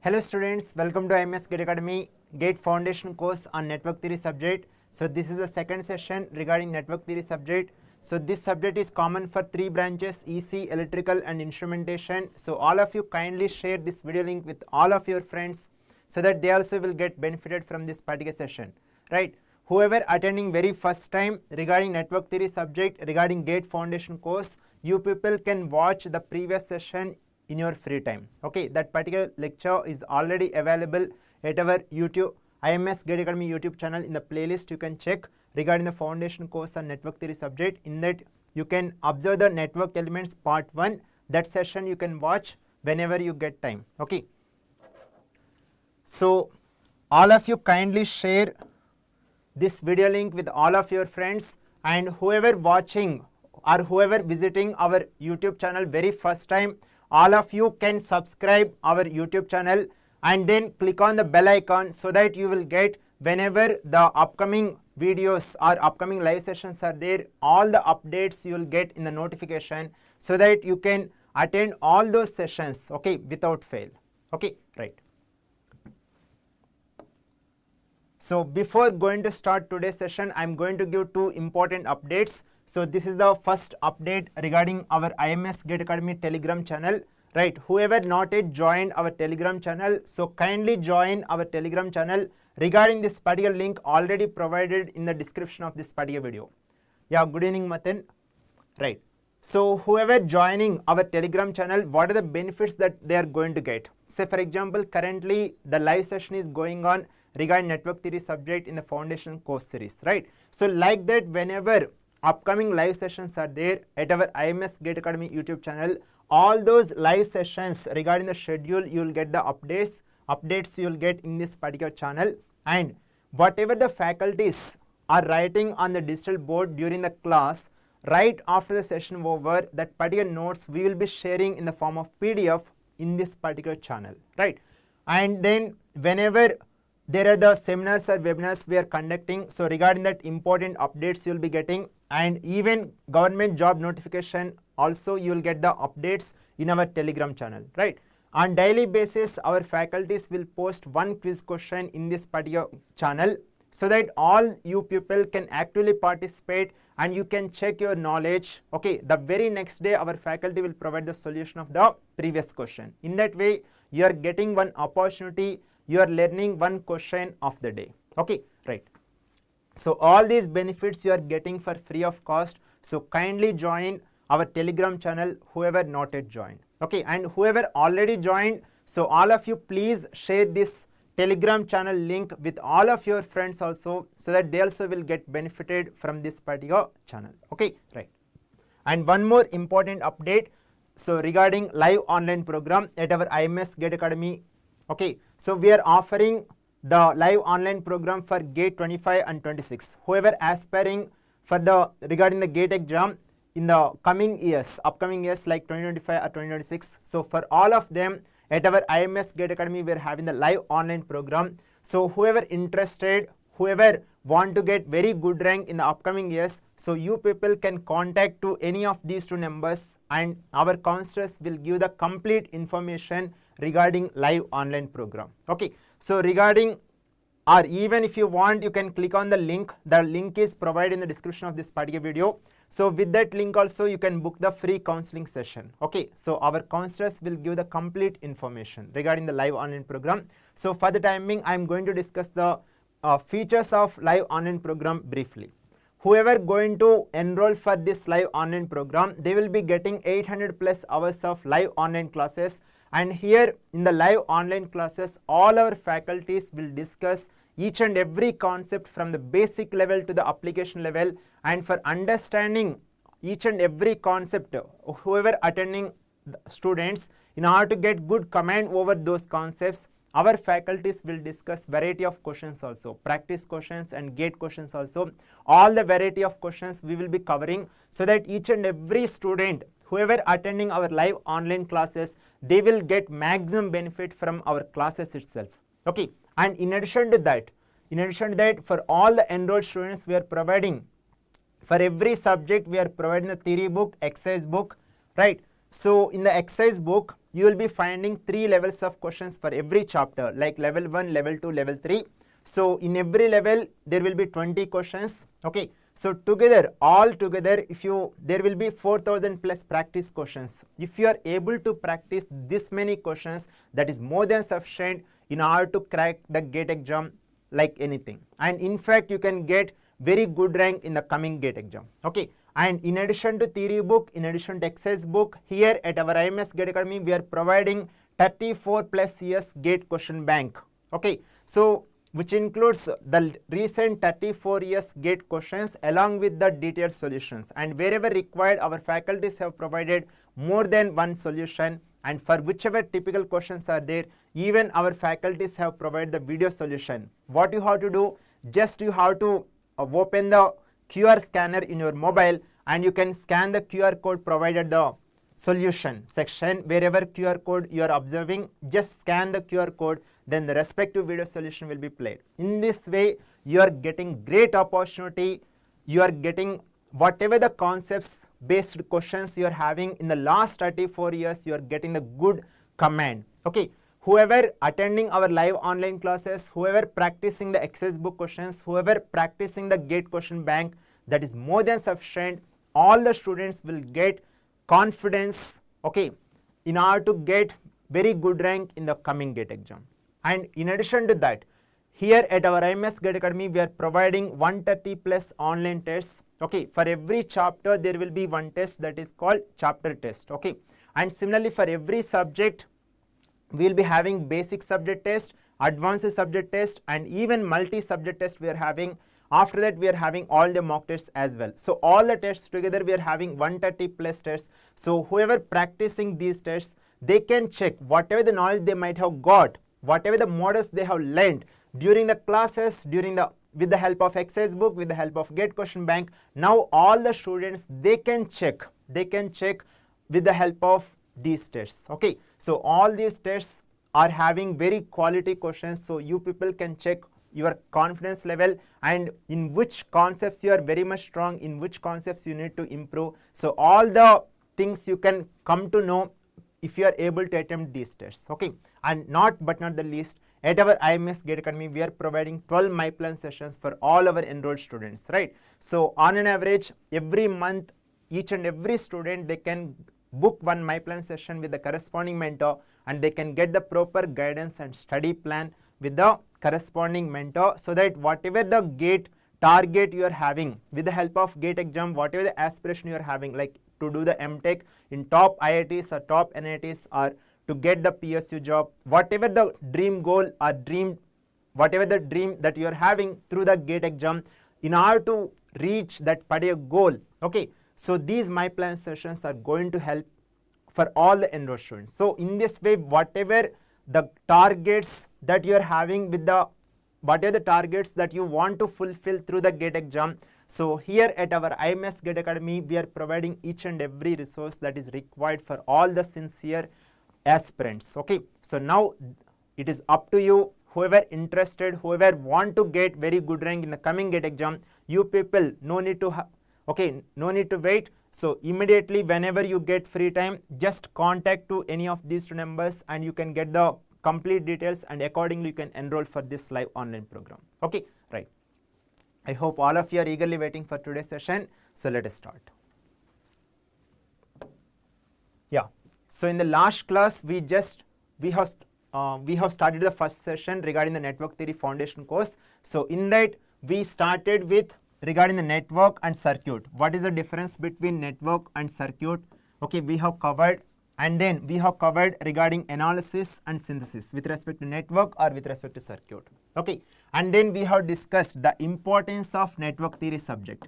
Hello students, welcome to IMS Academy GATE Foundation course on Network Theory subject. So this is the second session regarding Network Theory subject. So this subject is common for three branches: EC, Electrical and Instrumentation. So all of you kindly share this video link with all of your friends so that they also will get benefited from this particular session, right? Whoever attending very first time regarding Network Theory subject, regarding GATE Foundation course, you people can watch the previous session in your free time. Okay, that particular lecture is already available at our YouTube IMS GATE Academy YouTube channel. In the playlist you can check regarding the foundation course on network theory subject. In that you can observe the network elements part 1. That session you can watch whenever you get time. Okay, so all of you kindly share this video link with all of your friends, and whoever watching or whoever visiting our YouTube channel very first time, all of you can subscribe our YouTube channel and then click on the bell icon so that you will get whenever the upcoming videos or upcoming live sessions are there, all the updates you will get in the notification so that you can attend all those sessions, okay, without fail. Okay, right. So before going to start today's session, I am going to give two important updates. So this is the first update regarding our IMS GATE Academy Telegram channel, right? Whoever not yet joined our Telegram channel, so kindly join our Telegram channel regarding this particular link already provided in the description of this particular video. Yeah, good evening Matan. Right. So whoever joining our Telegram channel, what are the benefits that they are going to get? Say for example, currently the live session is going on regarding network theory subject in the foundation course series, right? So like that, whenever upcoming live sessions are there at our IMS GATE Academy YouTube channel, all those live sessions regarding the schedule, you will get the updates you will get in this particular channel, and whatever the faculties are writing on the digital board during the class, right after the session over, that particular notes we will be sharing in the form of PDF in this particular channel, right? And then whenever there are the seminars or webinars we are conducting, so regarding that important updates you will be getting, and even government job notification also you will get the updates in our Telegram channel, right? On daily basis, our faculties will post one quiz question in this particular channel so that all you people can actively participate and you can check your knowledge. Okay, the very next day our faculty will provide the solution of the previous question. In that way, you are getting one opportunity, you are learning one question of the day. Okay, right. So all these benefits you are getting for free of cost. So kindly join our Telegram channel, whoever not yet joined. Okay, and whoever already joined, so all of you please share this Telegram channel link with all of your friends also, so that they also will get benefited from this particular channel. Okay, right. And one more important update, so regarding live online program at our IMS GATE Academy. Okay, so we are offering the live online program for GATE 25 and 26. Whoever aspiring for the regarding the GATE exam in the coming years, upcoming years like 2025 or 2026. So for all of them at our IMS GATE Academy, we are having the live online program. So whoever interested, whoever want to get very good rank in the upcoming years, so you people can contact to any of these two numbers, and our counselors will give the complete information regarding live online program. Okay, so regarding, or even if you want, you can click on the link. The link is provided in the description of this particular video. So with that link also you can book the free counseling session. Okay, so our counselors will give the complete information regarding the live online program. So for the time being, I am going to discuss the features of live online program briefly. Whoever going to enroll for this live online program, they will be getting 800 plus hours of live online classes. And here in the live online classes, all our faculties will discuss each and every concept from the basic level to the application level. And for understanding each and every concept, whoever attending students, in order to get good command over those concepts, our faculties will discuss variety of questions also, practice questions and GATE questions also. All the variety of questions we will be covering, so that each and every student, whoever attending our live online classes, they will get maximum benefit from our classes itself. Okay, and in addition to that, for all the enrolled students, we are providing, for every subject we are providing the theory book, exercise book, right? So in the exercise book, you will be finding 3 levels of questions for every chapter, like level 1, level 2, level 3. So in every level, there will be 20 questions. Okay. So together, all together, there will be 4,000 plus practice questions. If you are able to practice this many questions, that is more than sufficient in order to crack the GATE exam like anything. And in fact, you can get very good rank in the coming GATE exam. Okay. And in addition to theory book, in addition to exercise book, here at our IMS GATE Academy, we are providing 34 plus years GATE question bank. Okay. So which includes the recent 34 years GATE questions along with the detailed solutions, and wherever required, our faculties have provided more than one solution, and for whichever typical questions are there, even our faculties have provided the video solution. What you have to do, just you have to open the QR scanner in your mobile, and you can scan the QR code provided the solution section. Wherever QR code you are observing, just scan the QR code, then the respective video solution will be played. In this way, you are getting great opportunity. You are getting whatever the concepts based questions you are having in the last 34 years, you are getting the good command. Okay. Whoever attending our live online classes, whoever practicing the exercise book questions, whoever practicing the GATE question bank, that is more than sufficient. All the students will get confidence, okay, in order to get very good rank in the coming GATE exam. And in addition to that, here at our IMS GATE Academy, we are providing 130 plus online tests. Okay, for every chapter, there will be one test that is called chapter test. Okay, and similarly for every subject, we will be having basic subject test, advanced subject test, and even multi-subject test we are having. After that, we are having all the mock tests as well. So all the tests together, we are having 130 plus tests. So whoever practicing these tests, they can check whatever the knowledge they might have got, whatever the models they have learned during the classes, with the help of exercise book, with the help of GATE question bank. Now all the students, they can check with the help of these tests. Okay, so all these tests are having very quality questions, so you people can check your confidence level and in which concepts you are very much strong, in which concepts you need to improve. So all the things you can come to know if you are able to attempt these tests. Okay, and not the least, at our IMS GATE Academy, we are providing 12 MyPlan sessions for all our enrolled students, right? So on an average, every month, each and every student, they can book one MyPlan session with the corresponding mentor, and they can get the proper guidance and study plan with the corresponding mentor, so that whatever the GATE target you are having, with the help of GATE exam, whatever the aspiration you are having, like to do the MTech in top IITs or top NITs, or to get the PSU job, whatever the dream goal or whatever the dream that you are having through the GATE exam, in order to reach that particular goal. Okay, so these MyPlan sessions are going to help for all the enrolled students. So in this way, whatever the targets that you are having whatever the targets that you want to fulfill through the GATE exam, so here at our IMS GATE Academy, we are providing each and every resource that is required for all the sincere aspirants. Okay, so now it is up to you, whoever interested, whoever want to get very good rank in the coming GATE exam, you people, no need to wait. So immediately, whenever you get free time, just contact to any of these two numbers and you can get the complete details, and accordingly you can enroll for this live online program. Okay, right. I hope all of you are eagerly waiting for today's session. So let us start. Yeah. So in the last class, we have started the first session regarding the network theory foundation course. So in that, we started with regarding the network and circuit. What is the difference between network and circuit? Okay, we have covered, and then we have covered regarding analysis and synthesis with respect to network or with respect to circuit. Okay, and then we have discussed the importance of network theory subject.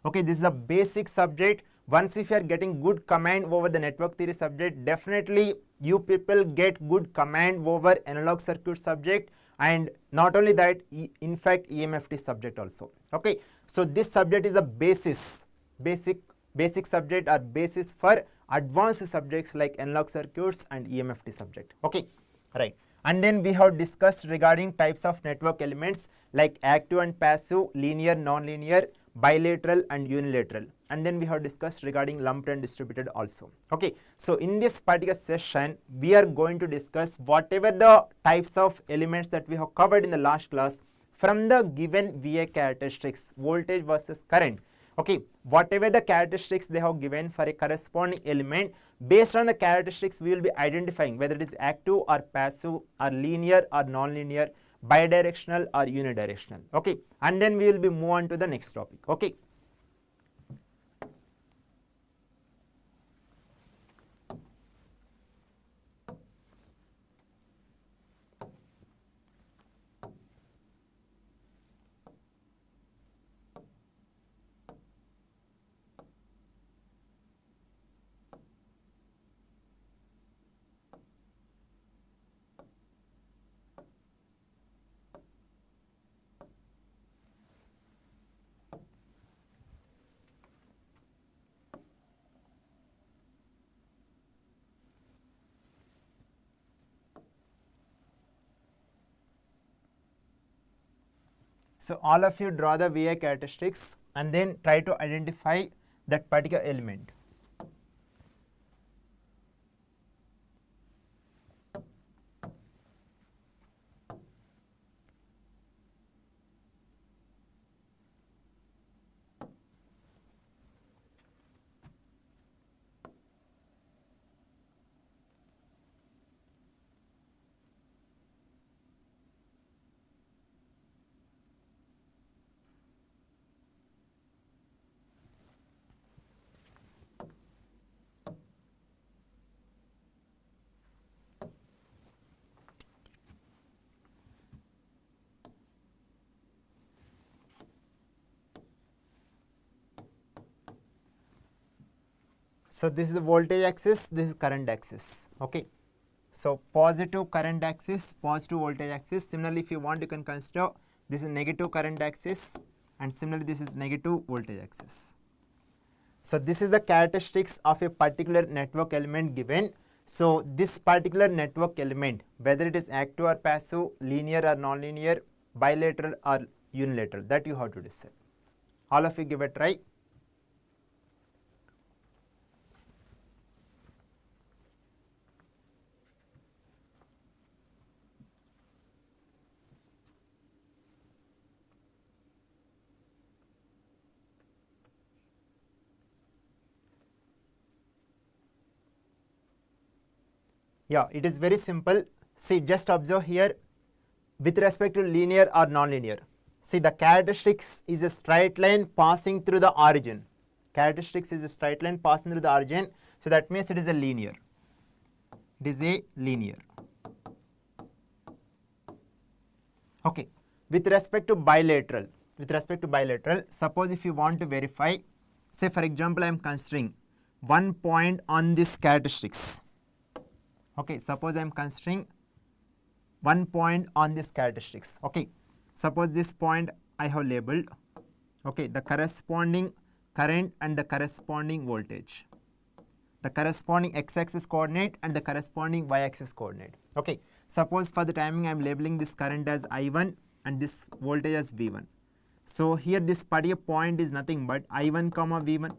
Okay, this is a basic subject. Once if you are getting good command over the network theory subject, definitely you people get good command over analog circuit subject, and not only that, in fact EMFT subject also. Okay, so this subject is a basic subject or basis for advanced subjects like analog circuits and EMFT subject. Okay, right. And then we have discussed regarding types of network elements like active and passive, linear, non-linear, bilateral and unilateral, and then we have discussed regarding lumped and distributed also. Okay, so in this particular session we are going to discuss whatever the types of elements that we have covered in the last class from the given VA characteristics, voltage versus current. Okay, whatever the characteristics they have given for a corresponding element, based on the characteristics we will be identifying whether it is active or passive or linear or non-linear, bidirectional or unidirectional. Okay, and then we will be move on to the next topic. Okay. So all of you draw the VA characteristics and then try to identify that particular element. So this is the voltage axis, this is current axis. Okay, so positive current axis, positive voltage axis. Similarly, if you want, you can consider this is negative current axis, and similarly this is negative voltage axis. So this is the characteristics of a particular network element given. So this particular network element, whether it is active or passive, linear or non-linear, bilateral or unilateral, that you have to decide. All of you give a try. Yeah, it is very simple. See, just observe here with respect to linear or non-linear. See, the characteristics is a straight line passing through the origin. Characteristics is a straight line passing through the origin. So that means it is a linear. It is a linear. Okay. With respect to bilateral, suppose if you want to verify, say for example, I am considering one point on this characteristics. Okay, suppose I am considering one point on this characteristics. Okay, suppose this point I have labeled, okay, the corresponding current and the corresponding voltage, the corresponding x-axis coordinate and the corresponding y-axis coordinate. Okay, suppose for the timing I am labeling this current as I1 and this voltage as V1. So here this particular point is nothing but I1 comma V1.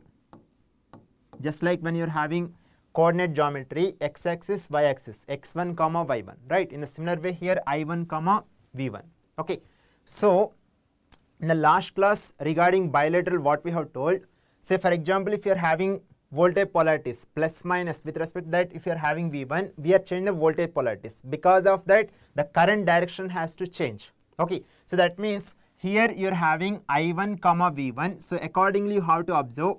Just like when you are having coordinate geometry, x-axis, y-axis, x1 comma y1, right? In a similar way here I1 comma V1. Okay, so in the last class regarding bilateral, what we have told, say for example, if you are having voltage polarities plus minus, with respect to that if you are having V1, we are changing the voltage polarities. Because of that the current direction has to change. Okay, so that means here you are having I1 comma V1. So accordingly you have to observe.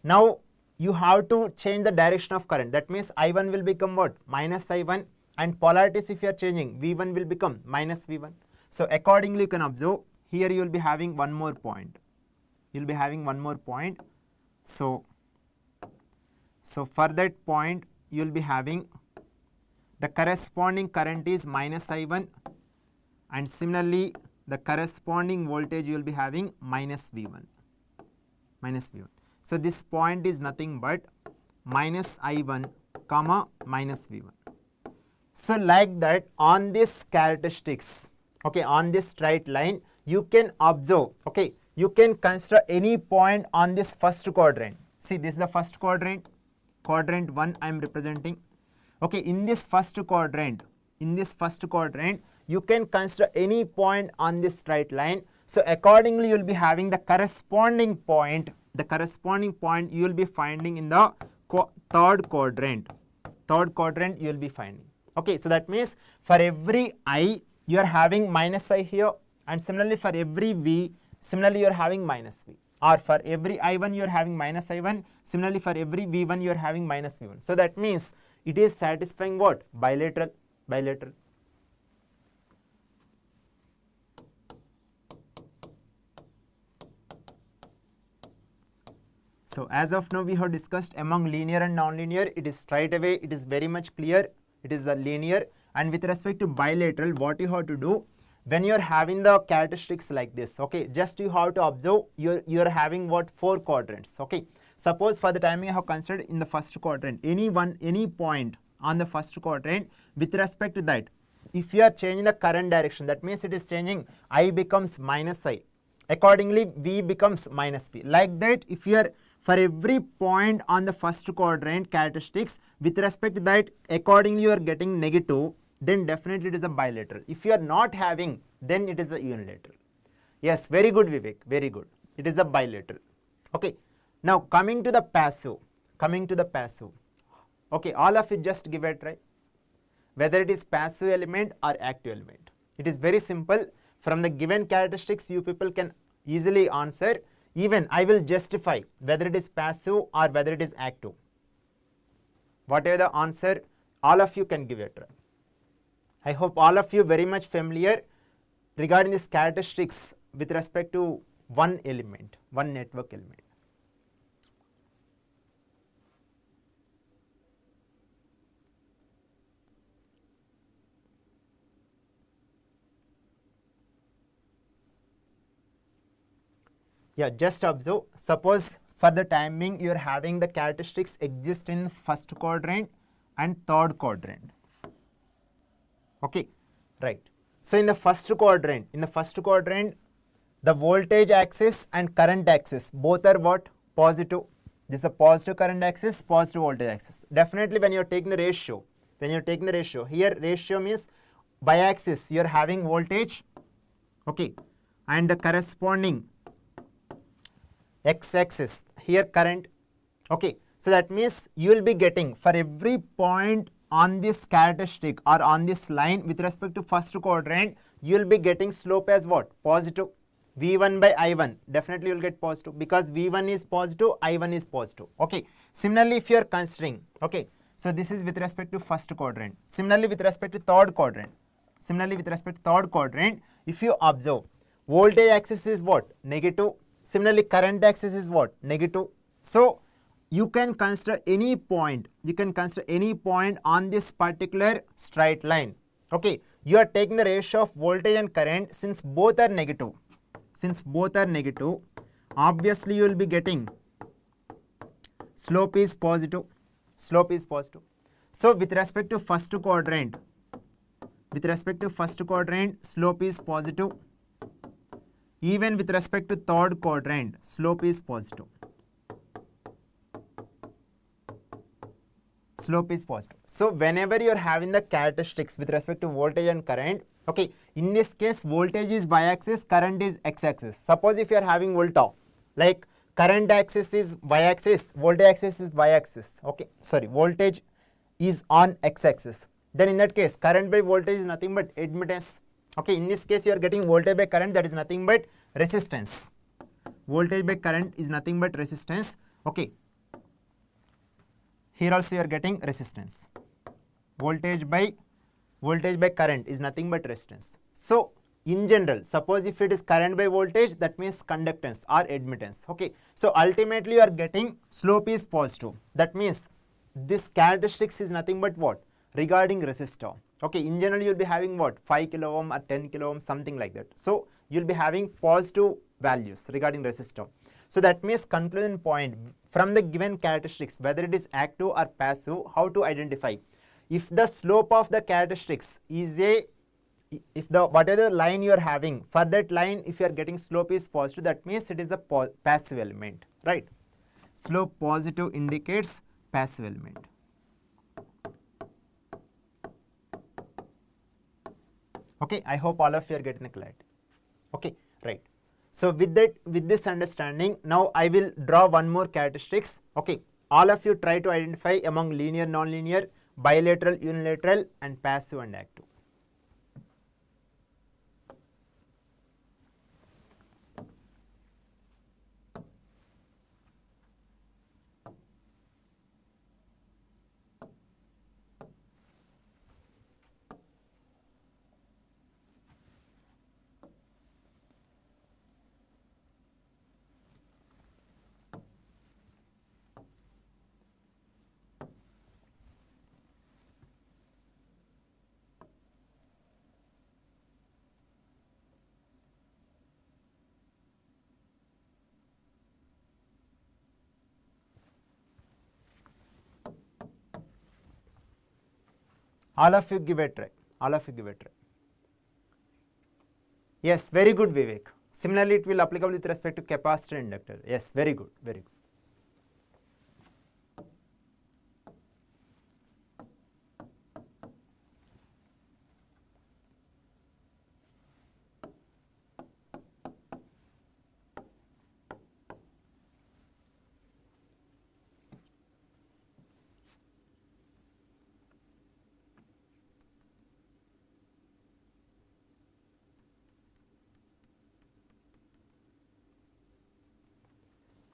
Now you have to change the direction of current. That means I1 will become what? Minus I1, and polarities if you are changing, V1 will become minus V1. So accordingly you can observe here you will be having one more point. So for that point you will be having the corresponding current is minus I1, and similarly the corresponding voltage you will be having minus V1. So this point is nothing but minus I1 comma minus V1. So like that on this characteristics, okay, on this straight line you can observe, okay, you can consider any point on this first quadrant. See, this is the first quadrant, quadrant 1 I am representing. Okay, in this first quadrant, you can consider any point on this straight line. So accordingly, you will be having the corresponding point you will be finding in the third quadrant you will be finding. Okay, so that means for every I, you are having minus I here, and similarly for every V, similarly you are having minus V. Or for every I1 you are having minus I1, similarly for every V1 you are having minus V1. So that means it is satisfying what? Bilateral. So as of now we have discussed among linear and non-linear, it is straight away, it is very much clear, it is a linear. And with respect to bilateral, what you have to do, when you are having the characteristics like this, okay, just you have to observe, you are having what? 4 quadrants, okay. Suppose for the time you have considered in the first quadrant, any point on the first quadrant, with respect to that, if you are changing the current direction, that means it is changing, I becomes minus I, accordingly V becomes minus P. Like that, if you are for every point on the first quadrant characteristics, with respect to that, accordingly you are getting negative, then definitely it is a bilateral. If you are not having, then it is a unilateral. Yes, very good Vivek, very good. It is a bilateral. Okay, now coming to the passive. Okay, all of it just give a try. Whether it is passive element or active element. It is very simple. From the given characteristics, you people can easily answer. Even I will justify whether it is passive or whether it is active. Whatever the answer, all of you can give it a try. I hope all of you very much familiar regarding these characteristics with respect to one element, one network element. Yeah, just observe. Suppose for the time being you are having the characteristics exist in first quadrant and third quadrant. Okay, right. So in the first quadrant, the voltage axis and current axis both are what? Positive. This is the positive current axis, positive voltage axis. Definitely when you are taking the ratio, here ratio means y-axis you are having voltage, okay, and the corresponding x-axis here current, okay. So that means you will be getting for every point on this characteristic or on this line with respect to first quadrant, you will be getting slope as what? Positive. V1 by I1, definitely you will get positive because V1 is positive, I1 is positive, okay. Similarly, if you are considering, okay, so this is with respect to first quadrant. Similarly, with respect to third quadrant, if you observe, voltage axis is what? Negative. Similarly, current axis is what? Negative. So you can consider any point, on this particular straight line, okay. You are taking the ratio of voltage and current. Since both are negative, obviously you will be getting slope is positive. So with respect to first quadrant, slope is positive. Even with respect to third quadrant, slope is positive. So whenever you are having the characteristics with respect to voltage and current, okay, in this case voltage is y-axis, current is x-axis. Suppose if you are having volta, like current axis is y-axis, voltage axis is y-axis, okay, sorry, voltage is on x-axis. Then in that case, current by voltage is nothing but admittance. Okay, in this case you are getting voltage by current, that is nothing but resistance. Okay. Here also you are getting resistance. Voltage by current is nothing but resistance. So in general, suppose if it is current by voltage, that means conductance or admittance. Okay. So ultimately you are getting slope is positive. That means this characteristics is nothing but what? Regarding resistor. Okay, in general you will be having what? 5 kilo ohm or 10 kilo ohm, something like that. So you will be having positive values regarding resistor. So that means conclusion point from the given characteristics, whether it is active or passive, how to identify? If the slope of the characteristics is if the whatever line you are having, for that line if you are getting slope is positive, that means it is a passive element, right? Slope positive indicates passive element. Okay, I hope all of you are getting a clarity. Okay, right. So with that, with this understanding, now I will draw one more characteristics. Okay, all of you try to identify among linear, non-linear, bilateral, unilateral, and passive and active. All of you give a try. All of you give a try. Yes, very good, Vivek. Similarly, it will applicable with respect to capacitor and inductor. Yes, very good, very good.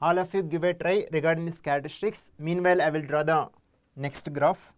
All of you give a try regarding these characteristics. Meanwhile, I will draw the next graph.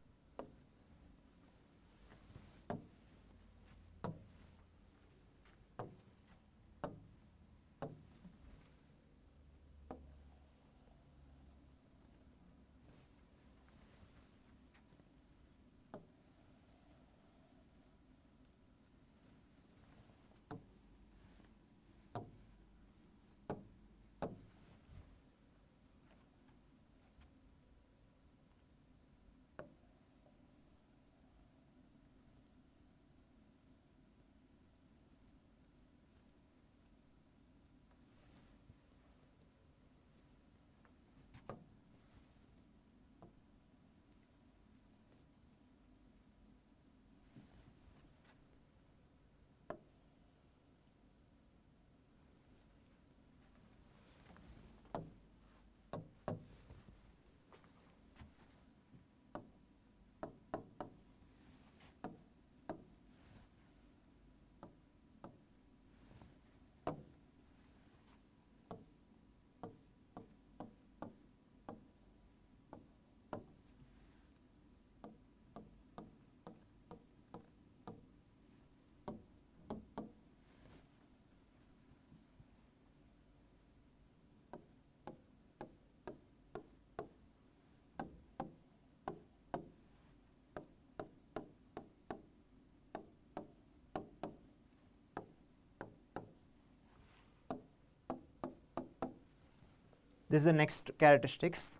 This is the next characteristics.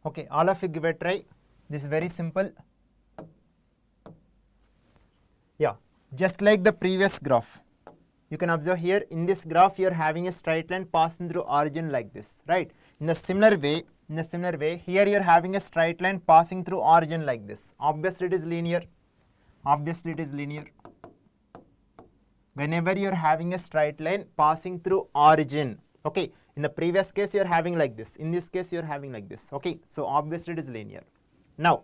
Okay, all of you give a try. This is very simple. Yeah, just like the previous graph. You can observe here in this graph you are having a straight line passing through origin like this, right? In a similar way, here you are having a straight line passing through origin like this. Obviously it is linear. Obviously it is linear. Whenever you are having a straight line passing through origin, okay, in the previous case you are having like this, in this case you are having like this, okay, so obviously it is linear. Now,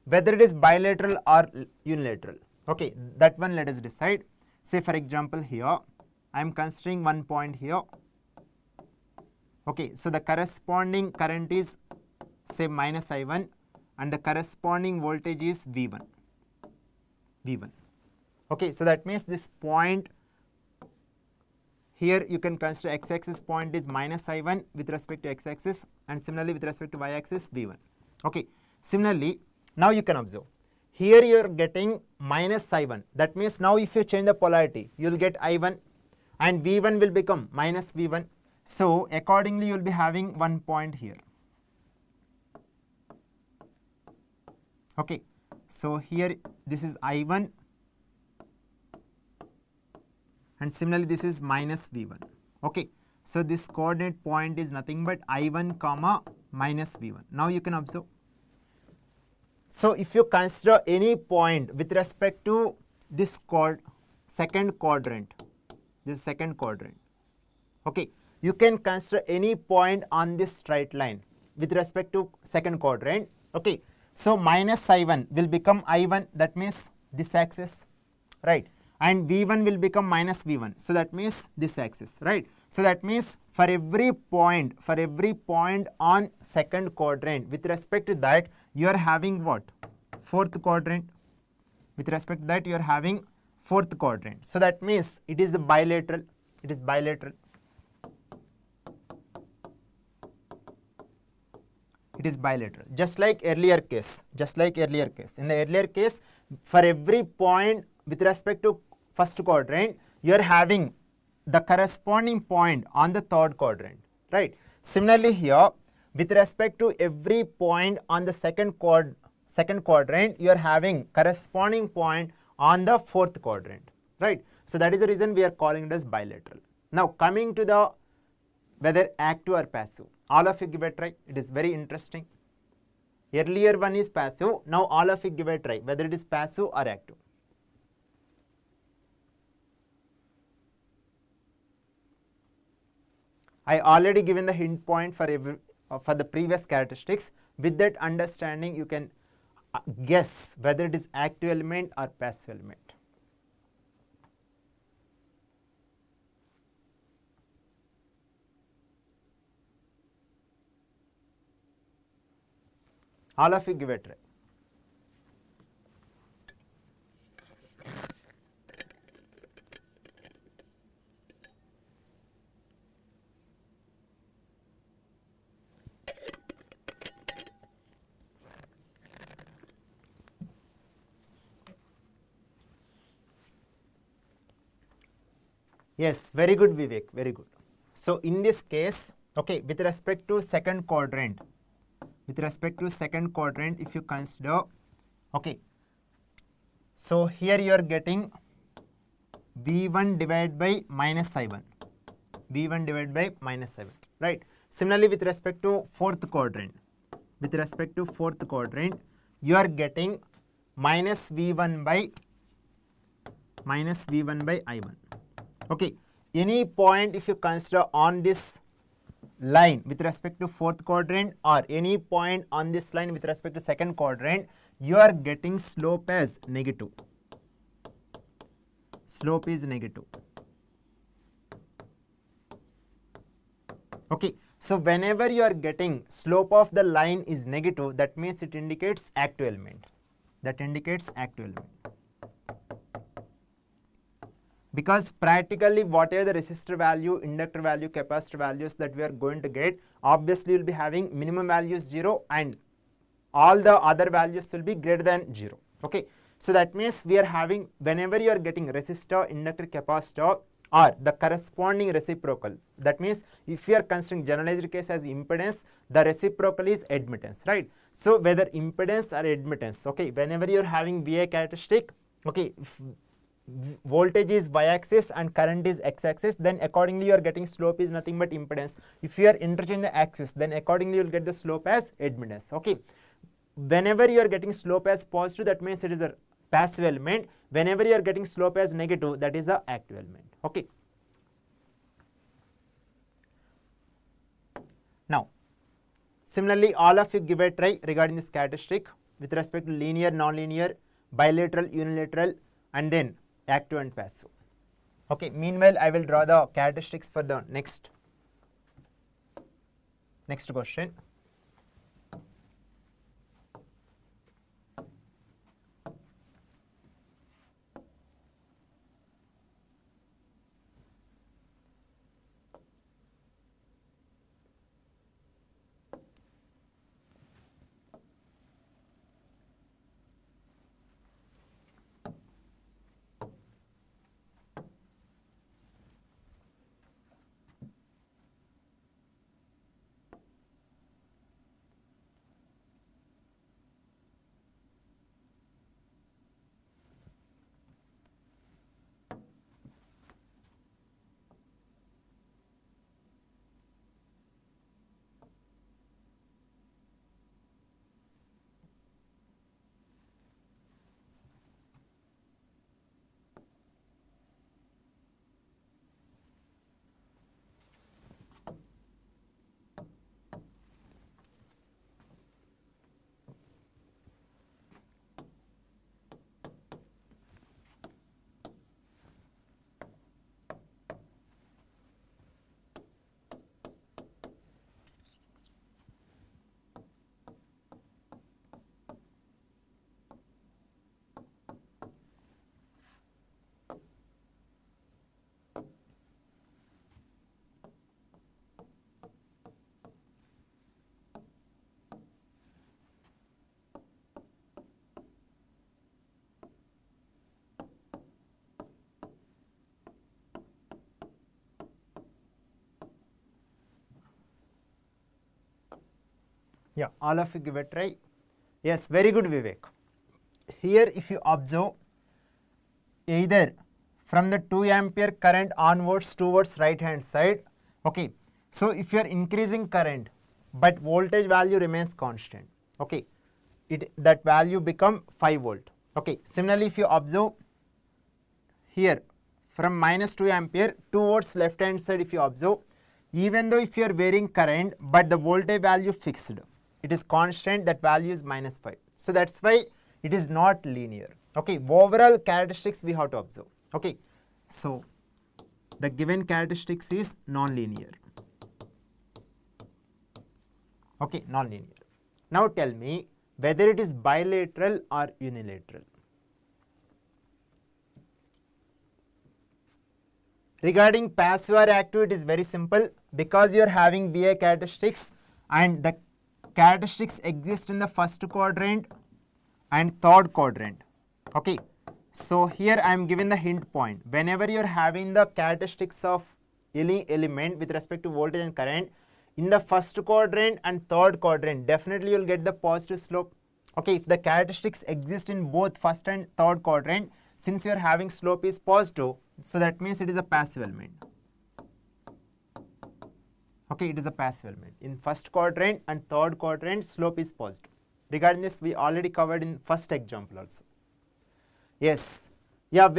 whether it is bilateral or unilateral, okay, that one let us decide. Say for example here, I am considering one point here, okay, so the corresponding current is say minus I1 and the corresponding voltage is V1. Okay, so that means this point here you can consider x-axis point is minus I1 with respect to x-axis and similarly with respect to y-axis V1. Okay, similarly now you can observe here you are getting minus I1. That means now if you change the polarity you will get I1 and V1 will become minus V1. So accordingly you will be having one point here. Okay, so here this is I1 and similarly this is minus V1. Okay, so this coordinate point is nothing but I1 comma minus V1. Now you can observe. So if you consider any point with respect to this second quadrant, okay, you can consider any point on this straight line with respect to second quadrant. Okay, so minus I1 will become I1, that means this axis, right, and V1 will become minus V1, so that means this axis, right. So that means for every point on second quadrant, with respect to that you are having what? Fourth quadrant. With respect to that you are having fourth quadrant. So that means it is bilateral. It is bilateral. It is bilateral. Just like earlier case. In the earlier case, for every point with respect to first quadrant, you are having the corresponding point on the third quadrant, right? Similarly here, with respect to every point on the second quadrant, you are having corresponding point on the fourth quadrant, right? So that is the reason we are calling it as bilateral. Now coming to the whether active or passive, all of you give a try. It is very interesting. Earlier one is passive. Now all of you give a try whether it is passive or active. I already given the hint point for the previous characteristics. With that understanding, you can guess whether it is active element or passive element. All of you give a try. Yes, very good Vivek, very good. So in this case, okay, with respect to second quadrant, if you consider, okay, so here you are getting V1 divided by minus I1, right? Similarly, with respect to fourth quadrant, you are getting minus V1 by I1. Okay, any point if you consider on this line with respect to fourth quadrant or any point on this line with respect to second quadrant, you are getting slope as negative. Slope is negative. Okay, so whenever you are getting slope of the line is negative, that means it indicates active element. Because practically whatever the resistor value, inductor value, capacitor values that we are going to get, obviously will be having minimum values 0 and all the other values will be greater than 0. Okay, so that means we are having, whenever you are getting resistor, inductor, capacitor or the corresponding reciprocal, that means if you are considering generalized case as impedance, the reciprocal is admittance, right? So whether impedance or admittance, okay, whenever you are having VA characteristic, okay, if voltage is y-axis and current is x-axis, then accordingly you are getting slope is nothing but impedance. If you are interchanging the axis, then accordingly you will get the slope as admittance. Okay, whenever you are getting slope as positive, that means it is a passive element. Whenever you are getting slope as negative, that is the active element. Okay, now similarly all of you give a try regarding this characteristic with respect to linear, non-linear, bilateral, unilateral, and then active and passive. Okay, meanwhile I will draw the characteristics for the next question. Yeah, all of you give a try. Yes, very good, Vivek. Here if you observe, either from the 2 ampere current onwards towards right hand side, okay, so if you are increasing current but voltage value remains constant, okay, that value become 5 volt. Okay, similarly if you observe here from minus 2 ampere towards left hand side, if you observe, even though if you are varying current but the voltage value fixed, it is constant, that value is minus 5. So that's why it is not linear. Okay, overall characteristics we have to observe. Okay, so the given characteristics is non-linear. Okay, non-linear. Now tell me whether it is bilateral or unilateral. Regarding passive or active, it is very simple, because you are having VA characteristics and the characteristics exist in the first quadrant and third quadrant. Okay, so here I am giving the hint point. Whenever you are having the characteristics of any element with respect to voltage and current in the first quadrant and third quadrant, definitely you will get the positive slope. Okay, if the characteristics exist in both first and third quadrant, since you are having slope is positive, so that means it is a passive element. Okay, it is a passive element. In first quadrant and third quadrant, slope is positive. Regarding this, we already covered in first example also. Yes, yeah,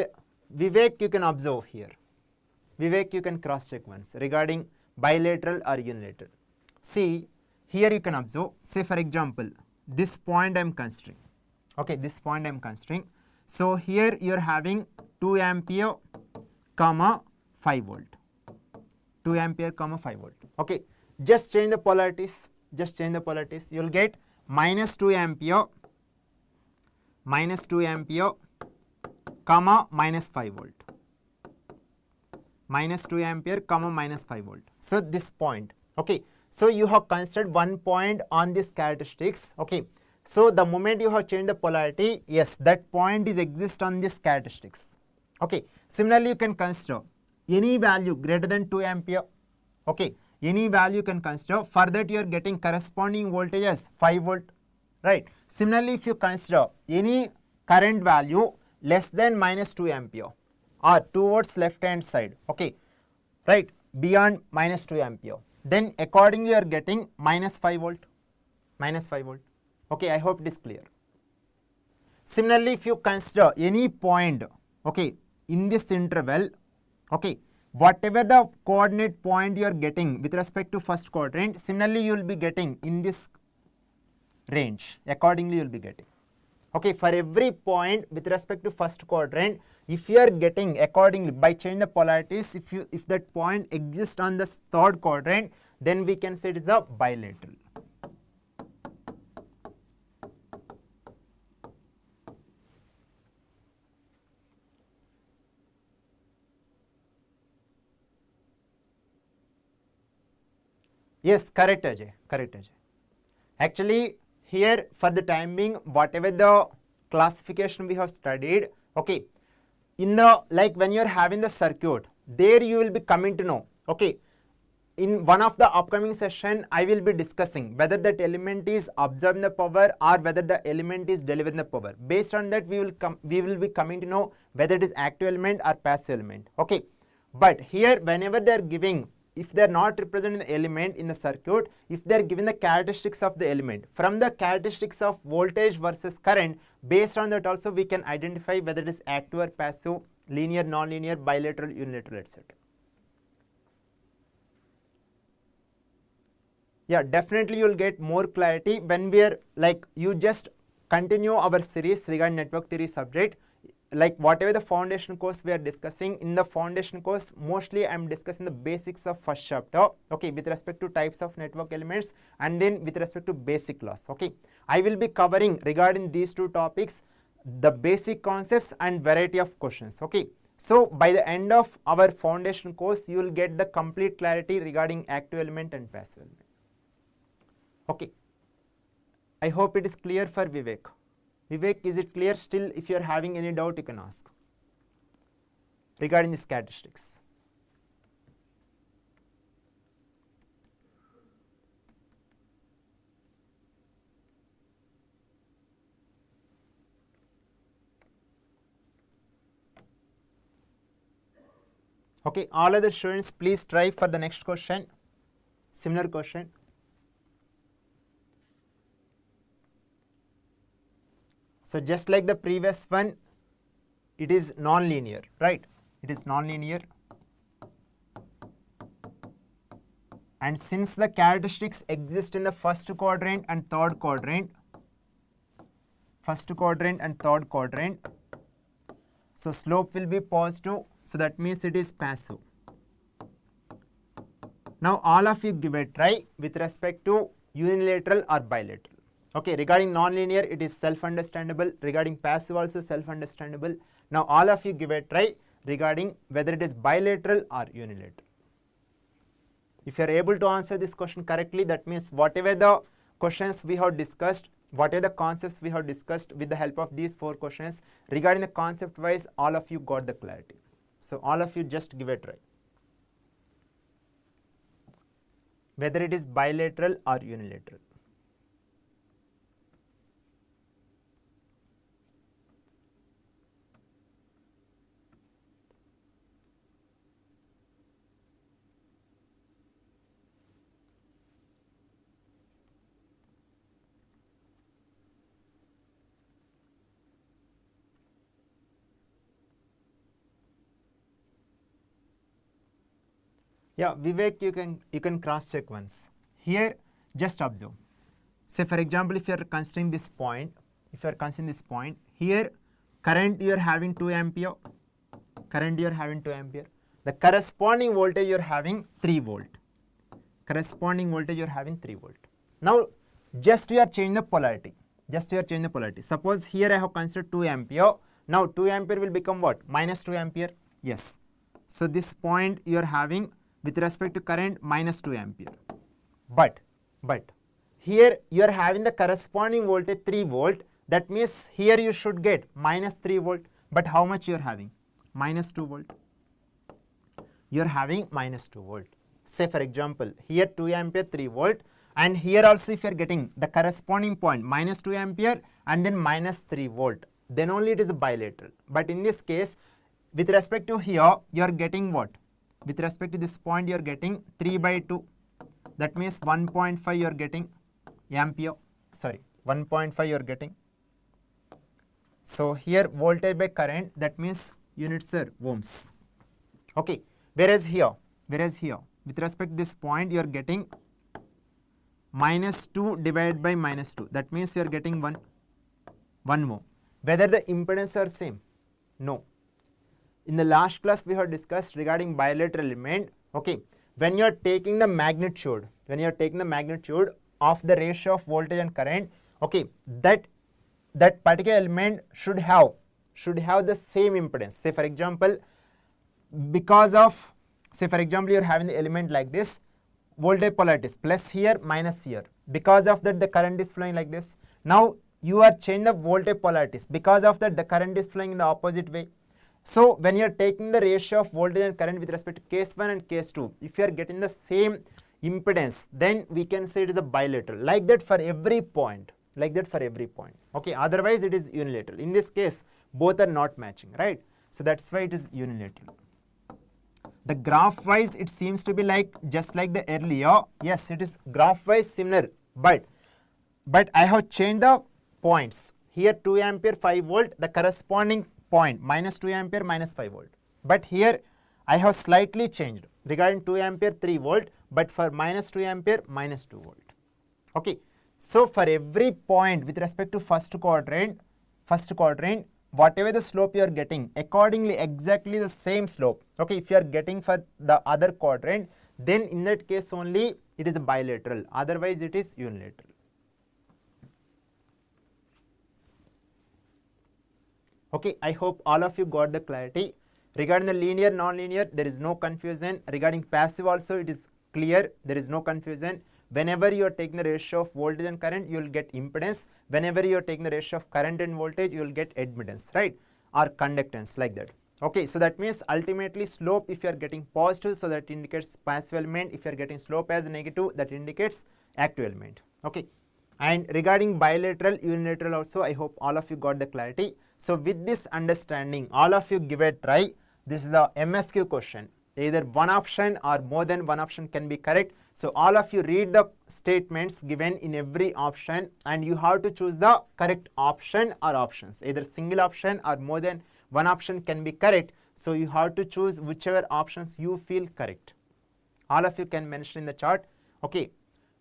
Vivek, you can observe here. Vivek, you can cross check once regarding bilateral or unilateral. See, here you can observe, say for example, this point I am considering. Okay, this point I am considering. So here you are having 2 ampere comma 5 volt. 2 ampere comma 5 volt. Okay, just change the polarities. Just change the polarities. You will get minus 2 ampere comma minus 5 volt. Minus 2 ampere comma minus 5 volt. So this point. Okay, so you have considered one point on this characteristics. Okay, so the moment you have changed the polarity, yes, that point is exist on this characteristics. Okay, similarly you can consider any value greater than 2 ampere. Okay, any value you can consider. For that you are getting corresponding voltage as 5 volt, right? Similarly, if you consider any current value less than minus 2 ampere or towards left hand side, okay, right, beyond minus 2 ampere, then accordingly you are getting minus 5 volt, minus 5 volt. Okay, I hope it is clear. Similarly, if you consider any point, okay, in this interval, okay, whatever the coordinate point you are getting with respect to first quadrant, similarly you will be getting in this range, accordingly you will be getting. Okay, for every point with respect to first quadrant, if you are getting accordingly by changing the polarities, if that point exists on the third quadrant, then we can say it is a bilateral. Yes, correct Ajay, correct Ajay. Actually, here for the time being, whatever the classification we have studied, okay, in the, like when you are having the circuit, there you will be coming to know, okay, in one of the upcoming session, I will be discussing whether that element is absorbing the power or whether the element is delivering the power. Based on that, we will be coming to know whether it is active element or passive element, okay. But here, whenever they are giving, if they are not representing the element in the circuit, if they are given the characteristics of the element, from the characteristics of voltage versus current, based on that also we can identify whether it is active or passive, linear, non-linear, bilateral, unilateral, etc. Yeah, definitely you will get more clarity when we are, like, you just continue our series regarding network theory subject. Like whatever the foundation course we are discussing, in the foundation course mostly I am discussing the basics of first chapter, okay, with respect to types of network elements and then with respect to basic laws, okay. I will be covering regarding these two topics the basic concepts and variety of questions, okay. So by the end of our foundation course, you will get the complete clarity regarding active element and passive element, okay. I hope it is clear for Vivek. Vivek, is it clear still? If you are having any doubt, you can ask regarding the statistics. Okay, all other students please try for the next question, similar question. So just like the previous one, it is non-linear, right? It is non-linear. And since the characteristics exist in the first quadrant and third quadrant, so slope will be positive, so that means it is passive. Now all of you give a try with respect to unilateral or bilateral. Okay, regarding non-linear it is self-understandable, regarding passive also self-understandable. Now all of you give a try regarding whether it is bilateral or unilateral. If you are able to answer this question correctly, that means whatever the questions we have discussed, whatever the concepts we have discussed with the help of these 4 questions, regarding the concept wise, all of you got the clarity. So all of you just give a try, whether it is bilateral or unilateral. Yeah, Vivek, you can cross check once. Here, just observe. Say for example, if you are considering this point, here current you are having 2 ampere, the corresponding voltage you are having 3 volt. Now, just you are changing the polarity. Suppose here I have considered 2 ampere. Now 2 ampere will become what? Minus 2 ampere. Yes. So this point you are having with respect to current minus 2 ampere. But here you are having the corresponding voltage 3 volt. That means here you should get minus 3 volt. But how much you are having? Minus 2 volt. You are having minus 2 volt. Say for example, here 2 ampere 3 volt, and here also if you are getting the corresponding point minus 2 ampere and then minus 3 volt, then only it is bilateral. But in this case, with respect to here, you are getting what? With respect to this point, you are getting 3 by 2. That means 1.5 you are getting ampere. Sorry, 1.5 you are getting. So here voltage by current, that means units are ohms. Okay. Whereas here, with respect to this point, you are getting minus 2 divided by minus 2. That means you are getting 1 ohm. Whether the impedance are same? No. In the last class we have discussed regarding bilateral element. Okay, when you are taking the magnitude of the ratio of voltage and current, okay, that particular element should have the same impedance. Say for example, because of, say for example, you are having the element like this, voltage polarities plus here minus here. Because of that the current is flowing like this. Now you are changing the voltage polarities. Because of that the current is flowing in the opposite way. So when you are taking the ratio of voltage and current with respect to case 1 and case 2, if you are getting the same impedance, then we can say it is a bilateral. Like that for every point. Okay, otherwise it is unilateral. In this case, both are not matching, right? So that's why it is unilateral. The graph wise it seems to be like just like the earlier. Yes, it is graph wise similar, but I have changed the points. Here 2 ampere 5 volt, the corresponding point minus 2 ampere minus 5 volt. But here I have slightly changed regarding 2 ampere 3 volt, but for minus 2 ampere minus 2 volt. Okay. So for every point with respect to first quadrant, whatever the slope you are getting, accordingly exactly the same slope. Okay, if you are getting for the other quadrant, then in that case only it is bilateral, otherwise it is unilateral. Okay, I hope all of you got the clarity. Regarding the linear, non-linear, there is no confusion. Regarding passive also, it is clear, there is no confusion. Whenever you are taking the ratio of voltage and current, you will get impedance. Whenever you are taking the ratio of current and voltage, you will get admittance, right? Or conductance, like that. Okay, so that means ultimately slope, if you are getting positive, so that indicates passive element. If you are getting slope as negative, that indicates active element. Okay. And regarding bilateral, unilateral also, I hope all of you got the clarity. So with this understanding, all of you give a try. This is the MSQ question. either one option or more than one option can be correct. So all of you read the statements given in every option and you have to choose the correct option or options. Either single option or more than one option can be correct. So you have to choose whichever options you feel correct. All of you can mention in the chart. Okay.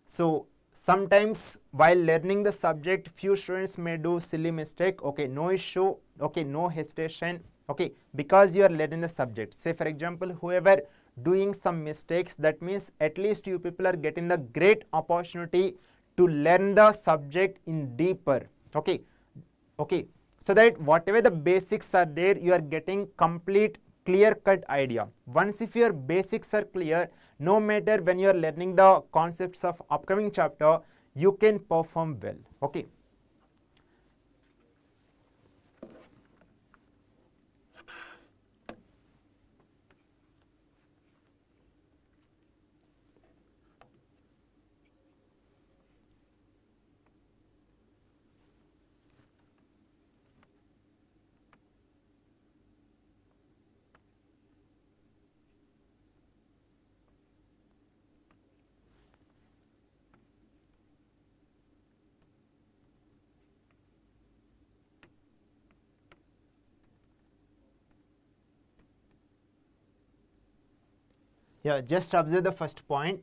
So sometimes while learning the subject, few students may do silly mistake. Okay, no issue. Okay, no hesitation. Okay, because you are learning the subject. Say for example, whoever doing some mistakes, that means at least you people are getting the great opportunity to learn the subject in deeper. Okay, okay, so that whatever the basics are there, you are getting complete clear-cut idea. Once if your basics are clear, no matter when you are learning the concepts of upcoming chapter, you can perform well. Okay. Yeah, just observe the first point.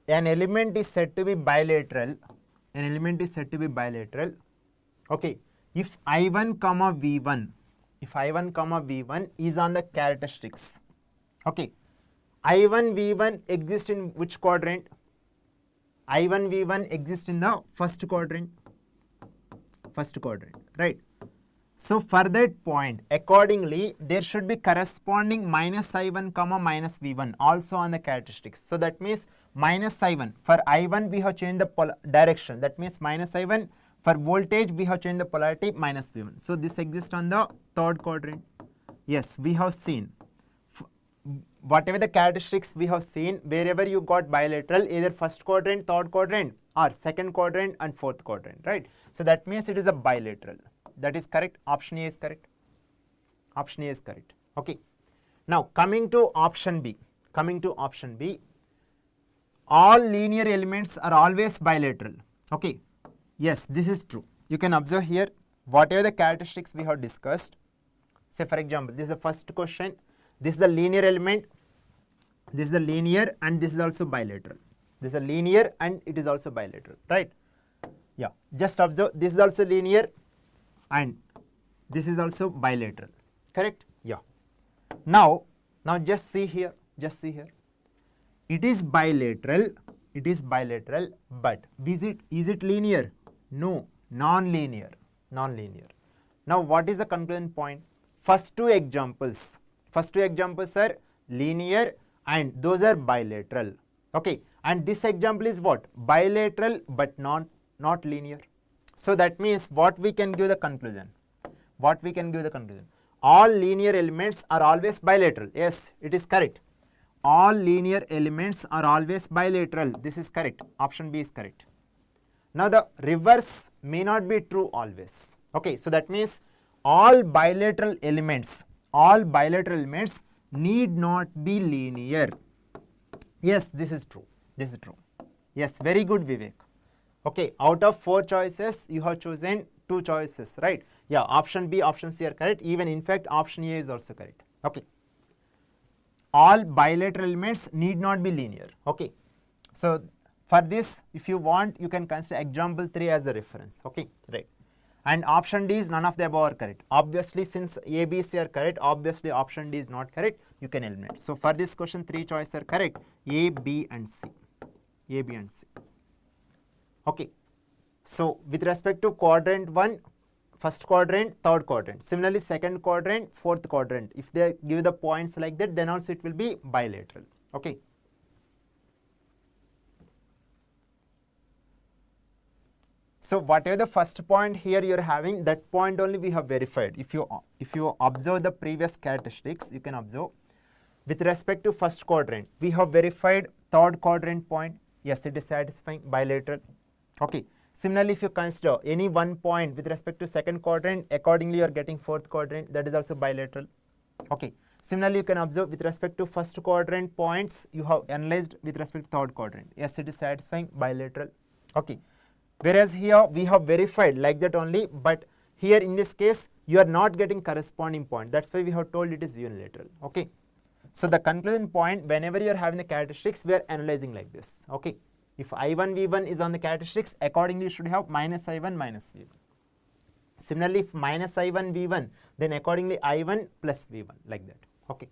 An element is said to be bilateral. An element is said to be bilateral. Okay, if I1 comma V1, if I1 comma V1 is on the characteristics. Okay, I1 V1 exist in which quadrant? I1 V1 exist in the first quadrant. First quadrant, right? So for that point, accordingly, there should be corresponding minus I1 comma minus V1 also on the characteristics. So that means minus I1. For I1 we have changed the direction. That means minus I1. For voltage we have changed the polarity minus V1. So this exists on the third quadrant. Yes, we have seen. Whatever the characteristics we have seen, wherever you got bilateral, either first quadrant, third quadrant, or second quadrant and fourth quadrant, right? So that means it is a bilateral. That is correct. Option A is correct. Option A is correct. Okay. Now coming to option B. Coming to option B. All linear elements are always bilateral. Okay. Yes, this is true. You can observe here whatever the characteristics we have discussed. Say for example, this is the first question. This is the linear element. This is the linear and this is also bilateral. This is a linear and it is also bilateral, right? Yeah. Just observe. This is also linear. And this is also bilateral, correct? Yeah. Now just see here, just see here. It is bilateral, but is it linear? No, non-linear, non-linear. Now what is the conclusion point? First two examples are linear and those are bilateral. Okay, and this example is what? Bilateral but not linear. So that means what we can give the conclusion? What we can give the conclusion? All linear elements are always bilateral. Yes, it is correct. All linear elements are always bilateral. This is correct. Option B is correct. Now the reverse may not be true always. Okay, so that means all bilateral elements need not be linear. Yes, this is true. This is true. Yes, very good, Vivek. Okay, out of 4 choices, you have chosen 2 choices, right? Yeah, option B, option C are correct. Even in fact, option A is also correct. Okay. All bilateral elements need not be linear. Okay. So for this, if you want, you can consider example 3 as a reference. Okay, right. And option D is none of the above are correct. Obviously, since A, B, C are correct, obviously option D is not correct. You can eliminate. So for this question, 3 choices are correct. A, B, and C. A, B, and C. Okay, so with respect to quadrant 1, first quadrant, third quadrant. Similarly, second quadrant, fourth quadrant. If they give the points like that, then also it will be bilateral. Okay. So whatever the first point here you are having, that point only we have verified. If you observe the previous characteristics, you can observe. With respect to first quadrant, we have verified third quadrant point. Yes, it is satisfying, bilateral. Okay. Similarly, if you consider any one point with respect to second quadrant, accordingly you are getting fourth quadrant, that is also bilateral. Okay. Similarly, you can observe with respect to first quadrant points, you have analyzed with respect to third quadrant. Yes, it is satisfying bilateral. Okay. Whereas here we have verified like that only, but here in this case you are not getting corresponding point. That's why we have told it is unilateral. Okay. So the conclusion point, whenever you are having the characteristics, we are analyzing like this. Okay. If I1 V1 is on the characteristics, accordingly you should have minus I1 minus V1. Similarly, if minus I1 V1, then accordingly I1 plus V1 like that. Okay.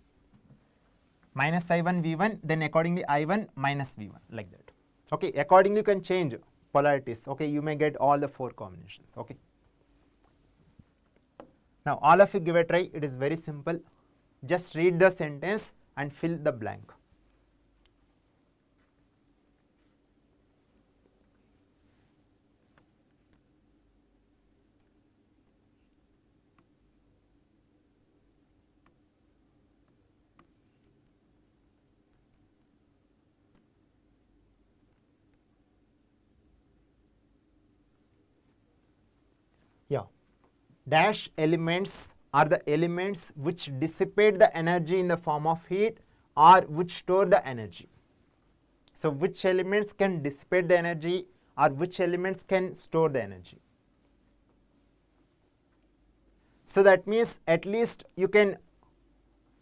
Minus I1 V1, then accordingly I1 minus V1 like that. Okay. Accordingly you can change polarities. Okay. You may get all the 4 combinations. Okay. Now all of you give a try. It is very simple. Just read the sentence and fill the blank. Yeah. Dash elements are the elements which dissipate the energy in the form of heat or which store the energy. So which elements can dissipate the energy or which elements can store the energy. So that means at least you can,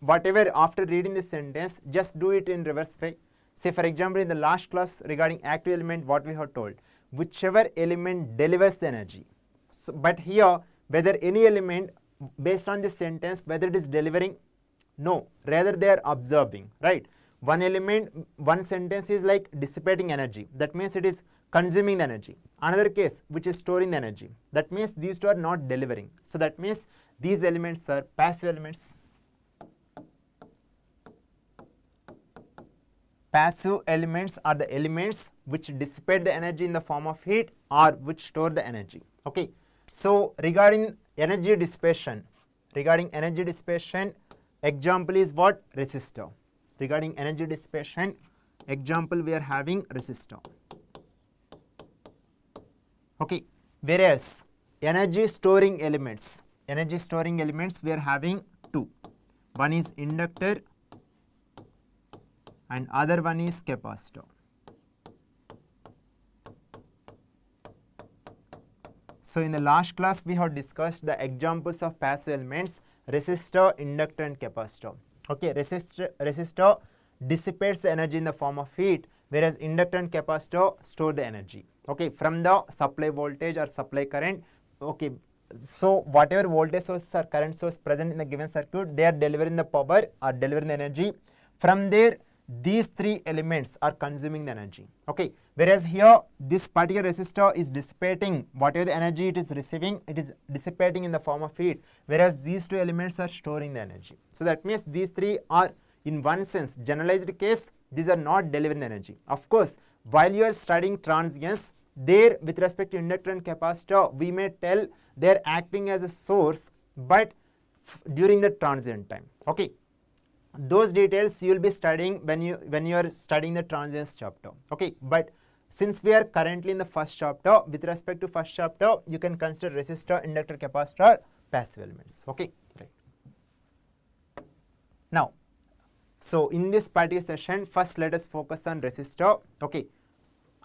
whatever after reading this sentence, just do it in reverse way. Say for example, in the last class regarding active element, what we have told, whichever element delivers the energy. So, but here whether any element based on this sentence, whether it is delivering, no, rather they are absorbing, right? One element, one sentence is like dissipating energy, that means it is consuming the energy. Another case which is storing the energy, that means these two are not delivering. So that means these elements are passive elements. Passive elements are the elements which dissipate the energy in the form of heat or which store the energy. Okay. So regarding energy dissipation, example is what? Resistor. Regarding energy dissipation, example we are having resistor. Okay. Whereas energy storing elements we are having 2. One is inductor and other one is capacitor. So in the last class we have discussed the examples of passive elements, resistor, inductor and capacitor. Okay, resistor dissipates the energy in the form of heat, whereas inductor and capacitor store the energy. Okay, from the supply voltage or supply current. Okay, so whatever voltage source or current source present in the given circuit, they are delivering the power or delivering the energy. From there, these 3 elements are consuming the energy. Okay, whereas here this particular resistor is dissipating whatever the energy it is receiving, it is dissipating in the form of heat, whereas these 2 elements are storing the energy. So that means these 3 are, in one sense, generalized case, these are not delivering the energy. Of course, while you are studying transients, there with respect to inductor and capacitor, we may tell they are acting as a source, but during the transient time. Okay. Those details you will be studying when you are studying the transients chapter. Okay, but since we are currently in the first chapter, with respect to first chapter, you can consider resistor, inductor, capacitor, passive elements. Okay, right. Now, so in this particular session, first let us focus on resistor. Okay,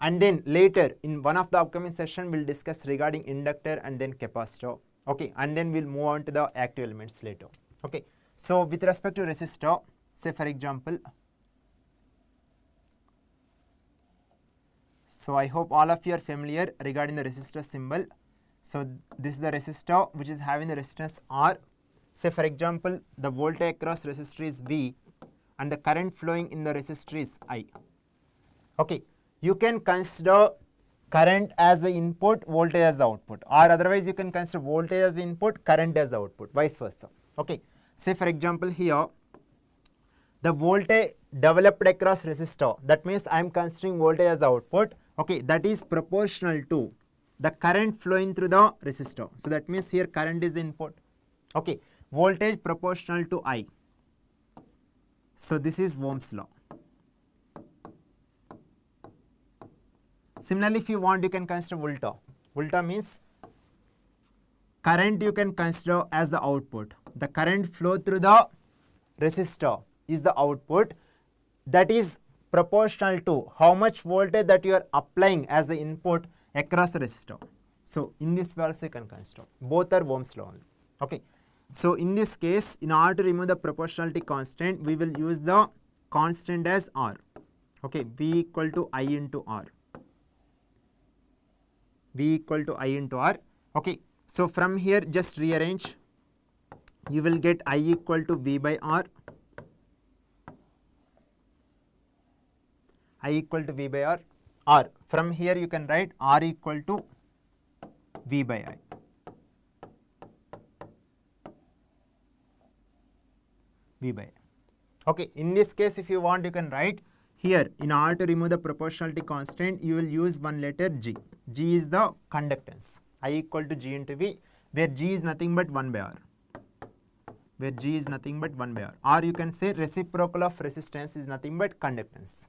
and then later in one of the upcoming session we'll discuss regarding inductor and then capacitor. Okay, and then we'll move on to the active elements later. Okay. So with respect to resistor, say for example, so I hope all of you are familiar regarding the resistor symbol. So this is the resistor which is having the resistance R. Say for example, the voltage across resistor is V and the current flowing in the resistor is I. Okay, you can consider current as the input, voltage as the output, or otherwise you can consider voltage as the input, current as the output, vice versa. Okay. Say for example here, the voltage developed across resistor, that means I am considering voltage as the output, okay, that is proportional to the current flowing through the resistor. So that means here current is the input, okay, voltage proportional to I. So this is Ohm's law. Similarly, if you want, you can consider volta. Volta means current you can consider as the output. The current flow through the resistor is the output, that is proportional to how much voltage that you are applying as the input across the resistor. So in this way also you can consider. Both are Ohm's law only. Okay. So in this case, in order to remove the proportionality constant, we will use the constant as R. Okay, V equal to I into R. V equal to I into R. Okay. So from here just rearrange. You will get I equal to V by R. I equal to V by R. R. From here you can write R equal to V by I. V by I. Okay. In this case, if you want, you can write here, in order to remove the proportionality constant, you will use one letter G. G is the conductance. I equal to G into V, where G is nothing but 1 by R. Where G is nothing but 1 by R. Or you can say reciprocal of resistance is nothing but conductance.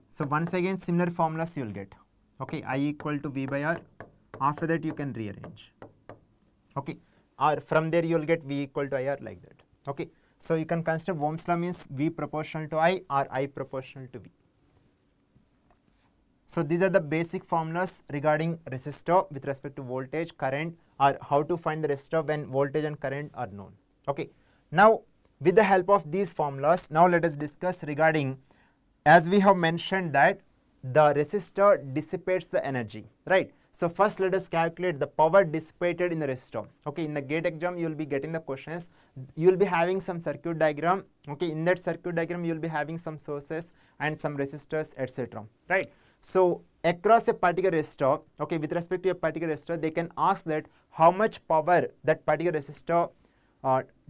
So once again, similar formulas you will get. Okay, I equal to V by R. After that, you can rearrange. Okay, or from there you will get V equal to IR like that. Okay, so you can consider Ohm's law means V proportional to I or I proportional to V. So these are the basic formulas regarding resistor with respect to voltage, current, or how to find the resistor when voltage and current are known. Okay, now with the help of these formulas, now let us discuss regarding, as we have mentioned that the resistor dissipates the energy, right? So first let us calculate the power dissipated in the resistor. Okay, in the GATE exam you will be getting the questions. You will be having some circuit diagram. Okay, in that circuit diagram you will be having some sources and some resistors, etc. Right? So across a particular resistor, okay, with respect to a particular resistor, they can ask that how much power that particular resistor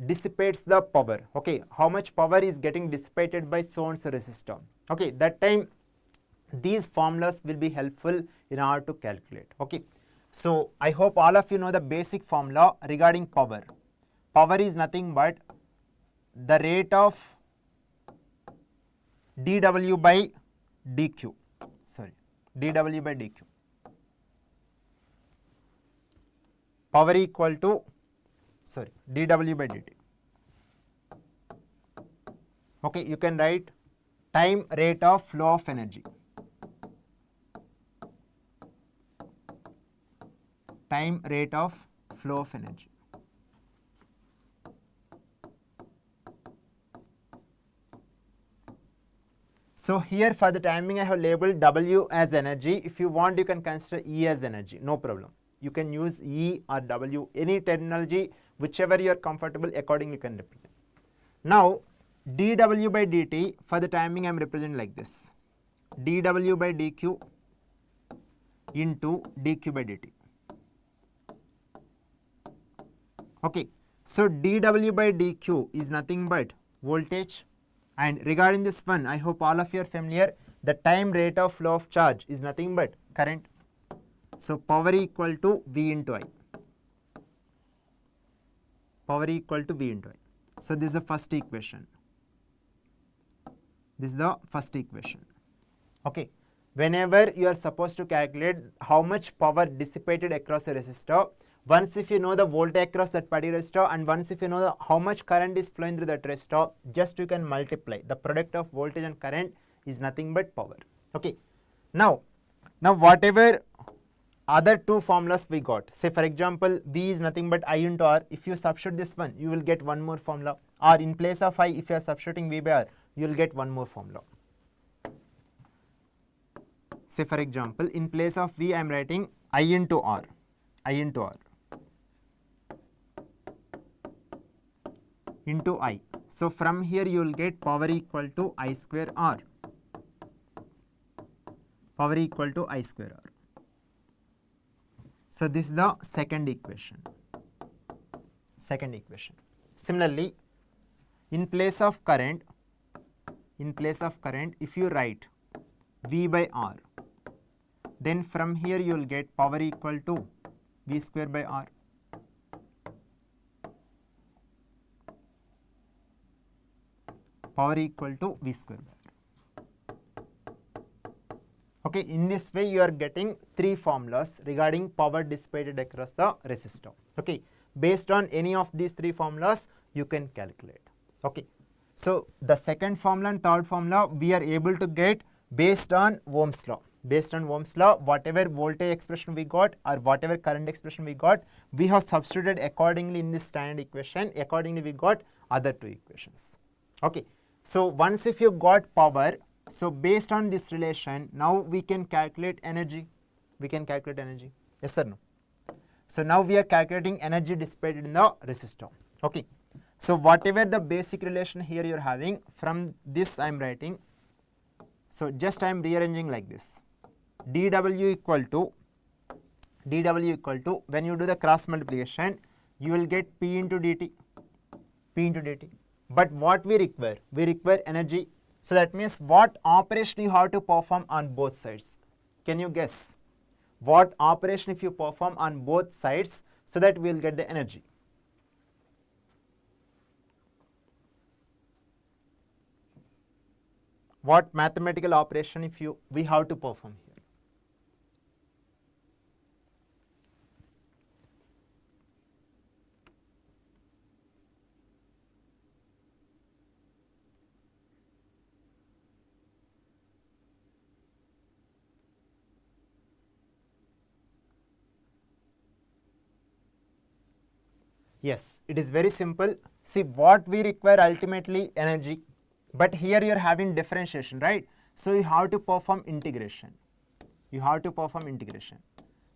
dissipates the power. Okay, how much power is getting dissipated by so and so resistor. Okay, that time these formulas will be helpful in order to calculate. Okay, so I hope all of you know the basic formula regarding power. Power is nothing but the rate of dW by dQ. Sorry, dW by dQ. Power equal to, sorry, dW by dt. Okay, you can write time rate of flow of energy. Time rate of flow of energy. So here for the timing I have labeled W as energy. If you want, you can consider E as energy, no problem. You can use E or W, any terminology, whichever you are comfortable, accordingly you can represent. Now dW by dt for the timing I am representing like this. dW by dQ into dQ by dt. Okay, so dW by dQ is nothing but voltage, and regarding this one, I hope all of you are familiar, the time rate of flow of charge is nothing but current. So power equal to V into I. Power equal to V into I. So this is the first equation. This is the first equation. Okay, whenever you are supposed to calculate how much power dissipated across a resistor, once if you know the voltage across that particular resistor, and once if you know how much current is flowing through that resistor, just you can multiply. The product of voltage and current is nothing but power. Okay. Now whatever other two formulas we got, say for example, V is nothing but I into R. If you substitute this one, you will get one more formula. Or in place of I, if you are substituting V by R, you will get one more formula. Say for example, in place of V, I am writing I into R. I into R. Into I. So from here you will get power equal to I square R. Power equal to I square R. So this is the second equation. Second equation. Similarly, in place of current, if you write V by R, then from here you will get power equal to V square by R. Power equal to V square by R. Okay, in this way you are getting three formulas regarding power dissipated across the resistor. Okay, based on any of these three formulas, you can calculate. Okay. So the second formula and third formula we are able to get based on Ohm's law. Based on Ohm's law, whatever voltage expression we got or whatever current expression we got, we have substituted accordingly in this standard equation. Accordingly, we got other two equations. Okay. So once if you got power, so based on this relation, now we can calculate energy. We can calculate energy. Yes or no? So now we are calculating energy dissipated in the resistor. Okay. So whatever the basic relation here you are having, from this I am writing. So just I am rearranging like this. dW equal to when you do the cross multiplication, you will get P into dt. But what we require energy. So that means what operation you have to perform on both sides? Can you guess? What operation if you perform on both sides so that we will get the energy? What mathematical operation if we have to perform here? Yes, it is very simple. See, what we require ultimately energy, but here you are having differentiation, right? So you have to perform integration.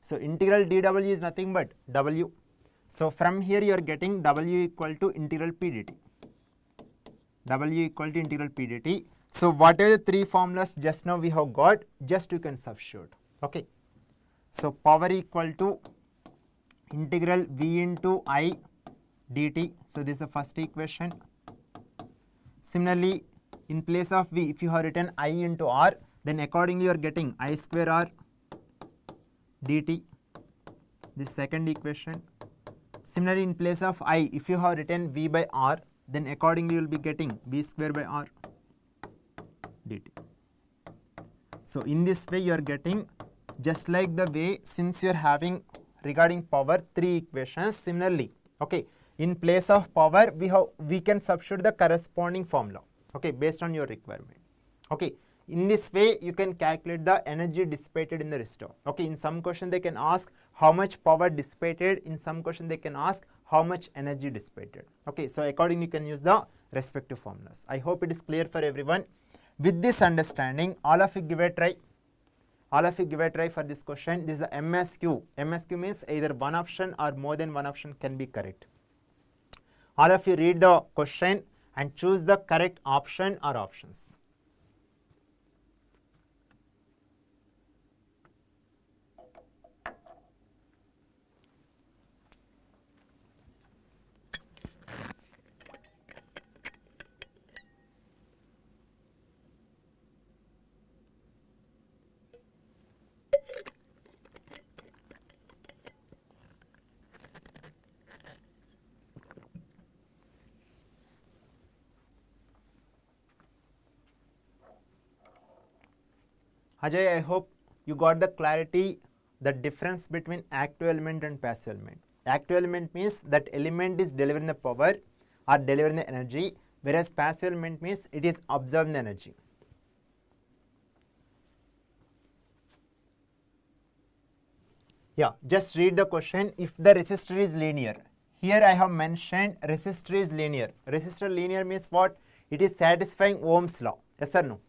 So integral dW is nothing but W. So from here you are getting W equal to integral P dt. So what are the three formulas just now we have got? Just you can substitute. Okay. So power equal to integral V into I dt. So this is the first equation. Similarly, in place of V, if you have written I into R, then accordingly you are getting I square R dt. This second equation. Similarly, in place of I, if you have written V by R, then accordingly you will be getting V square by R dt. So in this way you are getting, just like the way, since you are having regarding power three equations, similarly, okay, in place of power we can substitute the corresponding formula, okay, based on your requirement. Okay, in this way you can calculate the energy dissipated in the resistor. Okay, in some question they can ask how much power dissipated, in some question they can ask how much energy dissipated. Okay, so accordingly you can use the respective formulas. I hope it is clear for everyone. With this understanding, all of you give a try. For this question. This is the MSQ. MSQ means either one option or more than one option can be correct. All of you read the question and choose the correct option or options. Ajay, I hope you got the clarity, the difference between active element and passive element. Active element means that element is delivering the power or delivering the energy, whereas passive element means it is absorbing the energy. Yeah, just read the question. If the resistor is linear, here I have mentioned resistor is linear. Resistor linear means what? It is satisfying Ohm's law. Yes or no?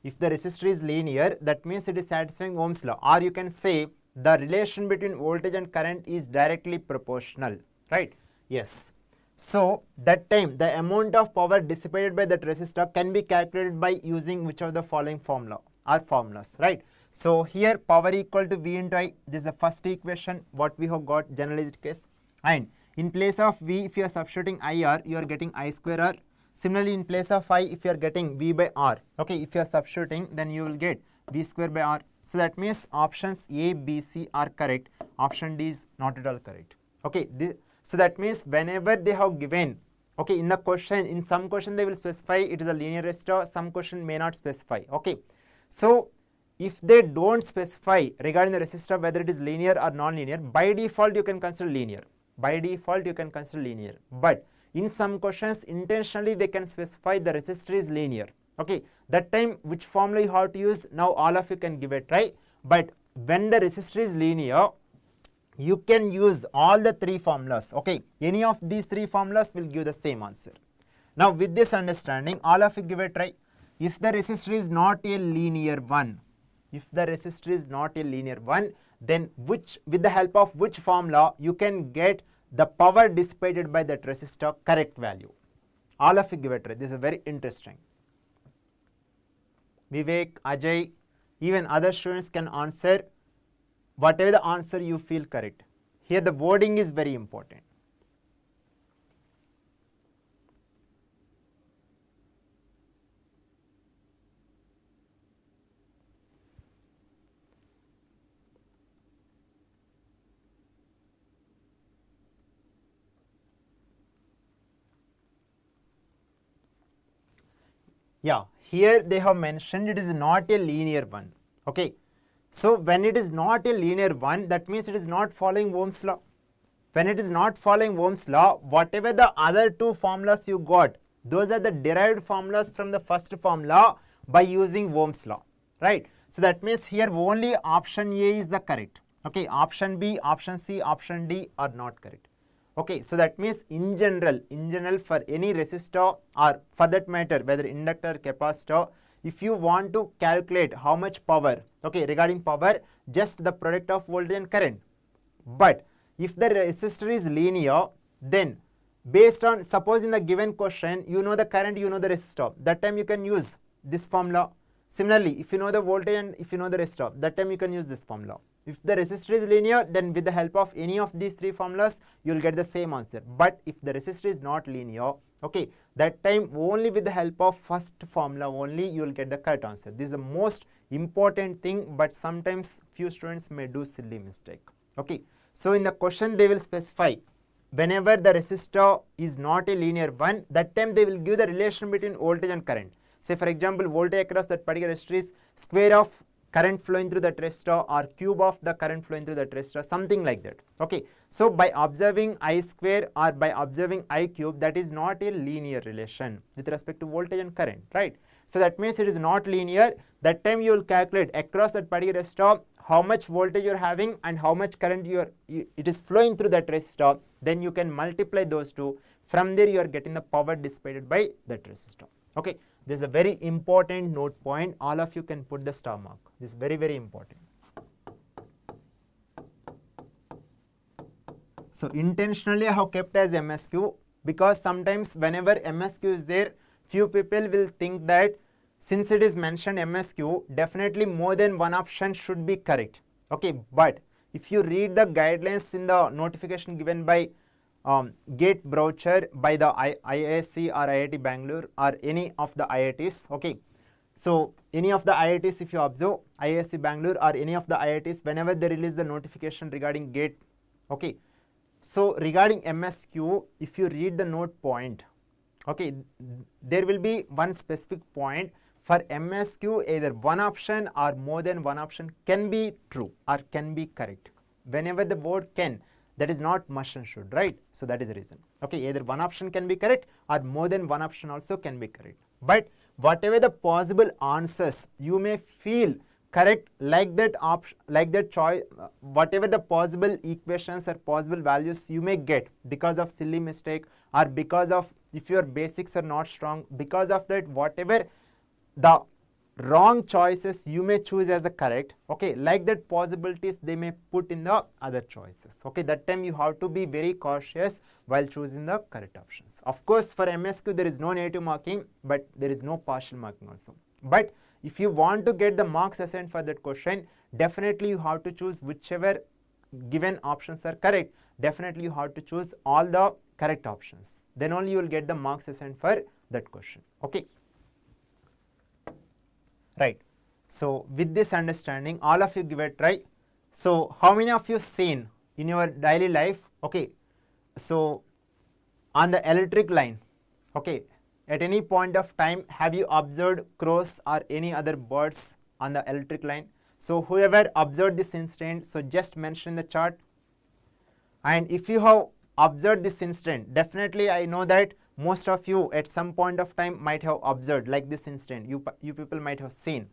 If the resistor is linear, that means it is satisfying Ohm's law, or you can say the relation between voltage and current is directly proportional, right? Yes. So that time the amount of power dissipated by that resistor can be calculated by using which of the following formula or formulas, right? So here power equal to V into I. This is the first equation what we have got, generalized case. And in place of V, if you are substituting IR, you are getting I square R. Similarly, in place of I, if you are getting V by R, okay, if you are substituting, then you will get V square by R. So that means options A, B, C are correct. Option D is not at all correct. Okay, so that means whenever they have given, okay, in the question, in some question they will specify it is a linear resistor, some question may not specify. Okay, so if they don't specify regarding the resistor whether it is linear or non-linear, by default you can consider linear. But in some questions intentionally they can specify the resistor is linear. Okay, that time which formula you have to use, now all of you can give a try. But when the resistor is linear, you can use all the three formulas. Okay, any of these three formulas will give the same answer. Now with this understanding, all of you give a try. If the resistor is not a linear one, then with the help of which formula you can get the power dissipated by that resistor correct value? All of you give a try. This is very interesting. Vivek, Ajay, even other students can answer whatever the answer you feel correct. Here the wording is very important. Yeah, here they have mentioned it is not a linear one. Okay, so when it is not a linear one, that means it is not following Ohm's law. When it is not following Ohm's law, whatever the other two formulas you got, those are the derived formulas from the first formula by using Ohm's law, right? So that means here only option A is the correct. Okay, option B, option C, option D are not correct. Okay, so that means in general for any resistor or for that matter whether inductor, capacitor, if you want to calculate how much power, okay, regarding power, just the product of voltage and current. But if the resistor is linear, then based on, suppose in the given question you know the current, you know the resistor, that time you can use this formula. Similarly, if you know the voltage and if you know the resistor, that time you can use this formula. If the resistor is linear, then with the help of any of these three formulas, you will get the same answer. But if the resistor is not linear, okay, that time only with the help of first formula only you will get the correct answer. This is the most important thing, but sometimes few students may do silly mistake. Okay, so in the question they will specify whenever the resistor is not a linear one, that time they will give the relation between voltage and current. Say for example, voltage across that particular resistor is square of current flowing through that resistor or cube of the current flowing through that resistor, something like that. Okay, so by observing I square or by observing I cube, that is not a linear relation with respect to voltage and current, right? So that means it is not linear. That time you will calculate across that particular resistor how much voltage you are having and how much current it is flowing through that resistor. Then you can multiply those two. From there you are getting the power dissipated by that resistor. Okay, this is a very important note point. All of you can put the star mark. This is very, very important. So intentionally I have kept as MSQ because sometimes whenever MSQ is there, few people will think that since it is mentioned MSQ, definitely more than one option should be correct. Okay, but if you read the guidelines in the notification given by GATE brochure by the IISc or IIT Bangalore or any of the IITs, okay. So any of the IITs, if you observe IISc Bangalore or any of the IITs, whenever they release the notification regarding GATE, okay. So regarding MSQ, if you read the note point, okay, there will be one specific point for MSQ, either one option or more than one option can be true or can be correct. Whenever the word can, that is not must and should, right? So that is the reason. Okay, either one option can be correct or more than one option also can be correct. But whatever the possible answers you may feel correct, like that option, like that choice, whatever the possible equations or possible values you may get because of silly mistake or because of if your basics are not strong, because of that whatever the wrong choices you may choose as the correct, okay, like that possibilities they may put in the other choices. Okay, that time you have to be very cautious while choosing the correct options. Of course, for MSQ there is no negative marking, but there is no partial marking also. But if you want to get the marks assigned for that question, definitely you have to choose whichever given options are correct. Definitely you have to choose all the correct options. Then only you will get the marks assigned for that question. Okay. Right. So with this understanding, all of you give a try. So how many of you seen in your daily life, okay, so on the electric line, okay, at any point of time have you observed crows or any other birds on the electric line? So whoever observed this incident, so just mention in the chart. And if you have observed this incident? Definitely I know that most of you at some point of time might have observed like this incident. You people might have seen.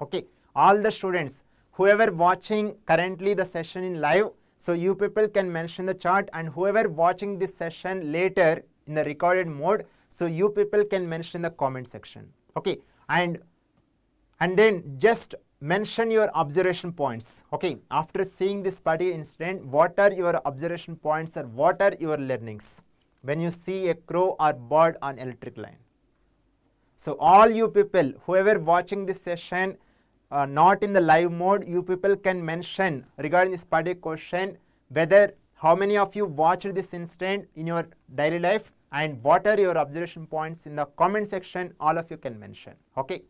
Okay, all the students, whoever watching currently the session in live, so you people can mention the chart, and whoever watching this session later in the recorded mode, so you people can mention in the comment section. Okay, and then just mention your observation points. Okay, after seeing this particular incident, what are your observation points or what are your learnings when you see a crow or bird on electric line? So all you people, whoever watching this session not in the live mode, you people can mention regarding this particular question whether how many of you watched this incident in your daily life and what are your observation points in the comment section. All of you can mention. Okay.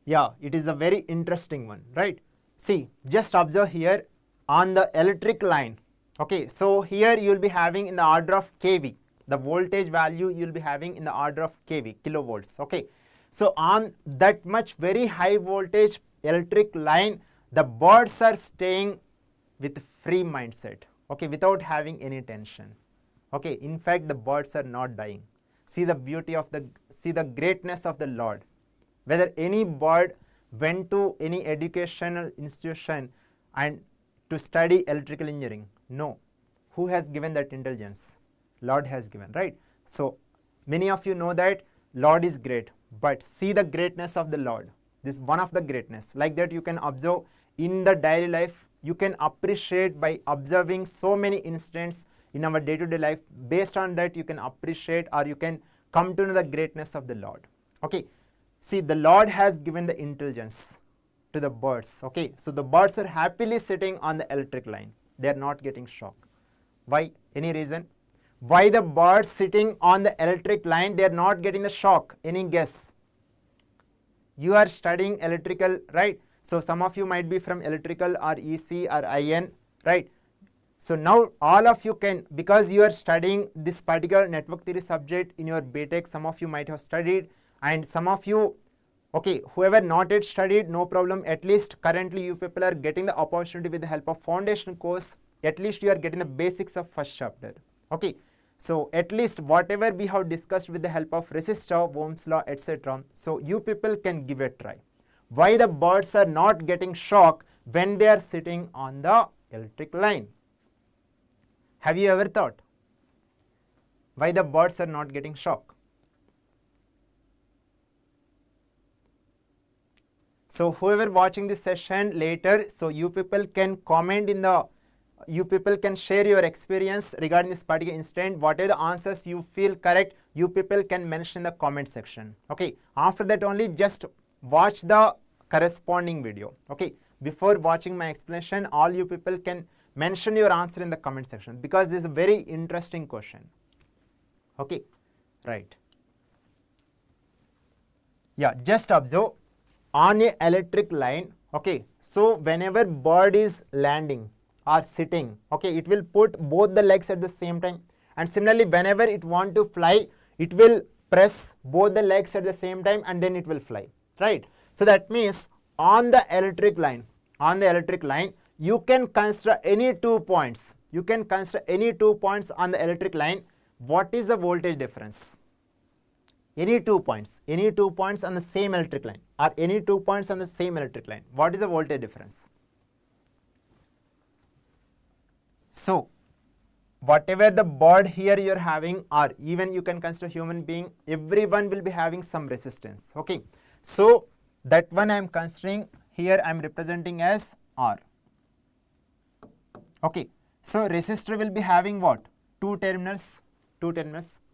Yeah, it is a very interesting one, right? See, just observe here on the electric line. Okay, so here you will be having in the order of kV, the voltage value you will be having in the order of kV, kilovolts. Okay, so on that much very high voltage electric line, the birds are staying with free mindset. Okay, without having any tension. Okay, in fact the birds are not dying. See the beauty of see the greatness of the Lord. Whether any bird went to any educational institution and to study electrical engineering? No. Who has given that intelligence? Lord has given, right? So many of you know that Lord is great, but see the greatness of the Lord. This is one of the greatness. Like that you can observe in the daily life. You can appreciate by observing so many incidents in our day-to-day life. Based on that you can appreciate or you can come to know the greatness of the Lord. Okay. See, the Lord has given the intelligence to the birds. Okay, so the birds are happily sitting on the electric line. They are not getting shocked. Why? Any reason? Why the birds sitting on the electric line, they are not getting the shock? Any guess? You are studying electrical, right? So some of you might be from electrical or EC or IN, right? So now all of you can, because you are studying this particular network theory subject in your BTech, some of you might have studied. And some of you, okay, whoever not yet studied, no problem. At least currently you people are getting the opportunity with the help of foundation course. At least you are getting the basics of first chapter. Okay, so at least whatever we have discussed with the help of resistor, Ohm's law, etc. So you people can give a try. Why the birds are not getting shocked when they are sitting on the electric line? Have you ever thought? Why the birds are not getting shocked? So whoever watching this session later, so you people can comment in the, you people can share your experience regarding this particular incident. Whatever the answers you feel correct, you people can mention in the comment section. Okay, after that only just watch the corresponding video. Okay, before watching my explanation, all you people can mention your answer in the comment section because this is a very interesting question. Okay, right. Yeah, just observe. On a electric line, okay, so whenever bird is landing or sitting, okay, it will put both the legs at the same time, and similarly whenever it want to fly, it will press both the legs at the same time and then it will fly, right? So that means on the electric line, you can consider any 2 points. You can consider any 2 points on the electric line. What is the voltage difference? Any 2 points on the same electric line or any 2 points on the same electric line. What is the voltage difference? So whatever the bird here you are having, or even you can consider human being, everyone will be having some resistance. Okay, so that one I am considering here, I am representing as R. Okay, so resistor will be having what? Two terminals.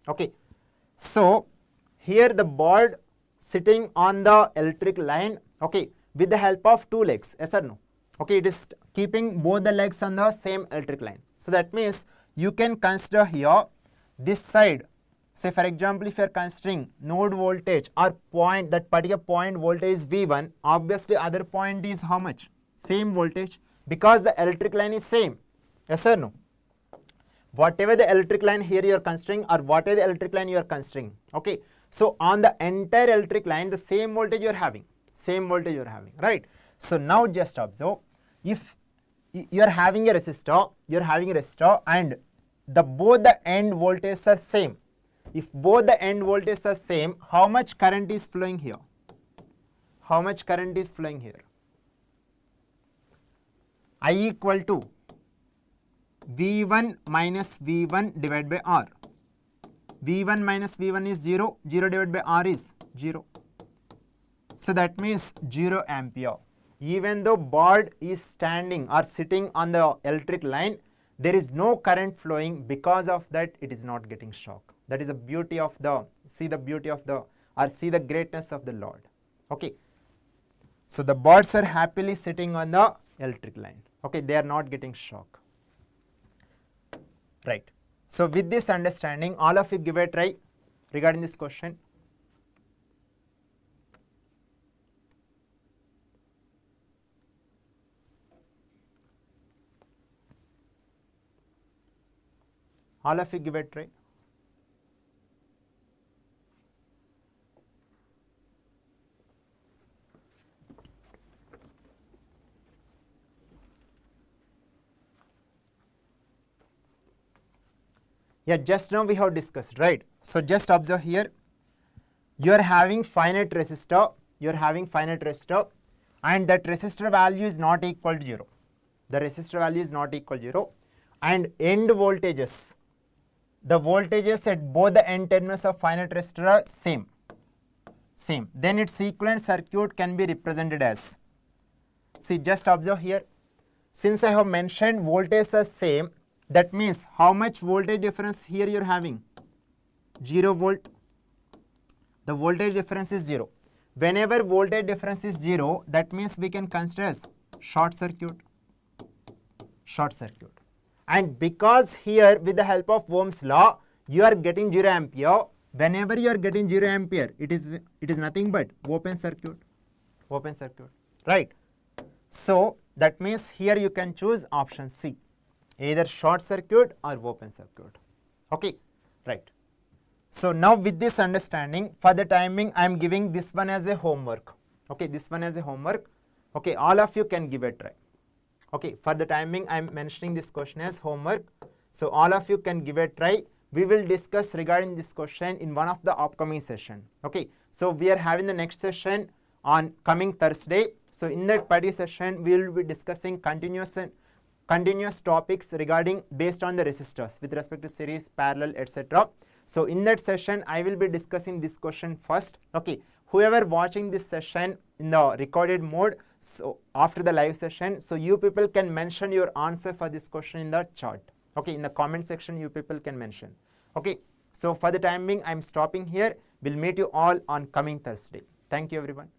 Okay, so here the bird sitting on the electric line, okay, with the help of 2 legs, yes or no? Okay, it is keeping both the legs on the same electric line. So that means you can consider here this side. Say for example, if you are considering node voltage or point, that particular point voltage is V1, obviously other point is how much? Same voltage, because the electric line is same, yes or no? Whatever the electric line here you are considering or whatever the electric line you are considering, okay. So on the entire electric line, the same voltage you are having, right? So now just observe, if you're having a resistor, and both the end voltages are same. If both the end voltages are same, how much current is flowing here? How much current is flowing here? I equal to V1 minus V1 divided by R. V1 minus V1 is 0, 0 divided by R is 0. So that means 0 ampere. Even though board is standing or sitting on the electric line, there is no current flowing. Because of that, it is not getting shock. That is the beauty of see the greatness of the Lord. Okay. So the boards are happily sitting on the electric line. Okay, they are not getting shock. Right. So with this understanding, all of you give a try regarding this question. All of you give a try. Yeah, just now we have discussed, right? So just observe here, you are having finite resistor, and that resistor value is not equal to 0. The resistor value is not equal to 0, and end voltages, the voltages at both the end terminals of finite resistor are same. Then its equivalent circuit can be represented as, see, just observe here, since I have mentioned voltages are same, that means how much voltage difference here you are having? 0 volt. The voltage difference is 0. Whenever voltage difference is 0, that means we can consider as short circuit. And because here with the help of Ohm's law, you are getting 0 ampere. Whenever you are getting 0 ampere, it is nothing but open circuit. Right. So that means here you can choose option C, either short circuit or open circuit. Okay, right. So now with this understanding, for the timing, I am giving this one as a homework. Okay, this one as a homework. Okay, all of you can give a try. Okay, for the timing, I am mentioning this question as homework. So all of you can give a try. We will discuss regarding this question in one of the upcoming session. Okay, so we are having the next session on coming Thursday. So in that particular session, we will be discussing continuous topics regarding based on the resistors with respect to series, parallel, etc. So in that session, I will be discussing this question first. Okay, whoever watching this session in the recorded mode, so after the live session, so you people can mention your answer for this question in the chat. Okay, in the comment section, you people can mention. Okay, so for the time being, I'm stopping here. We'll meet you all on coming Thursday. Thank you, everyone.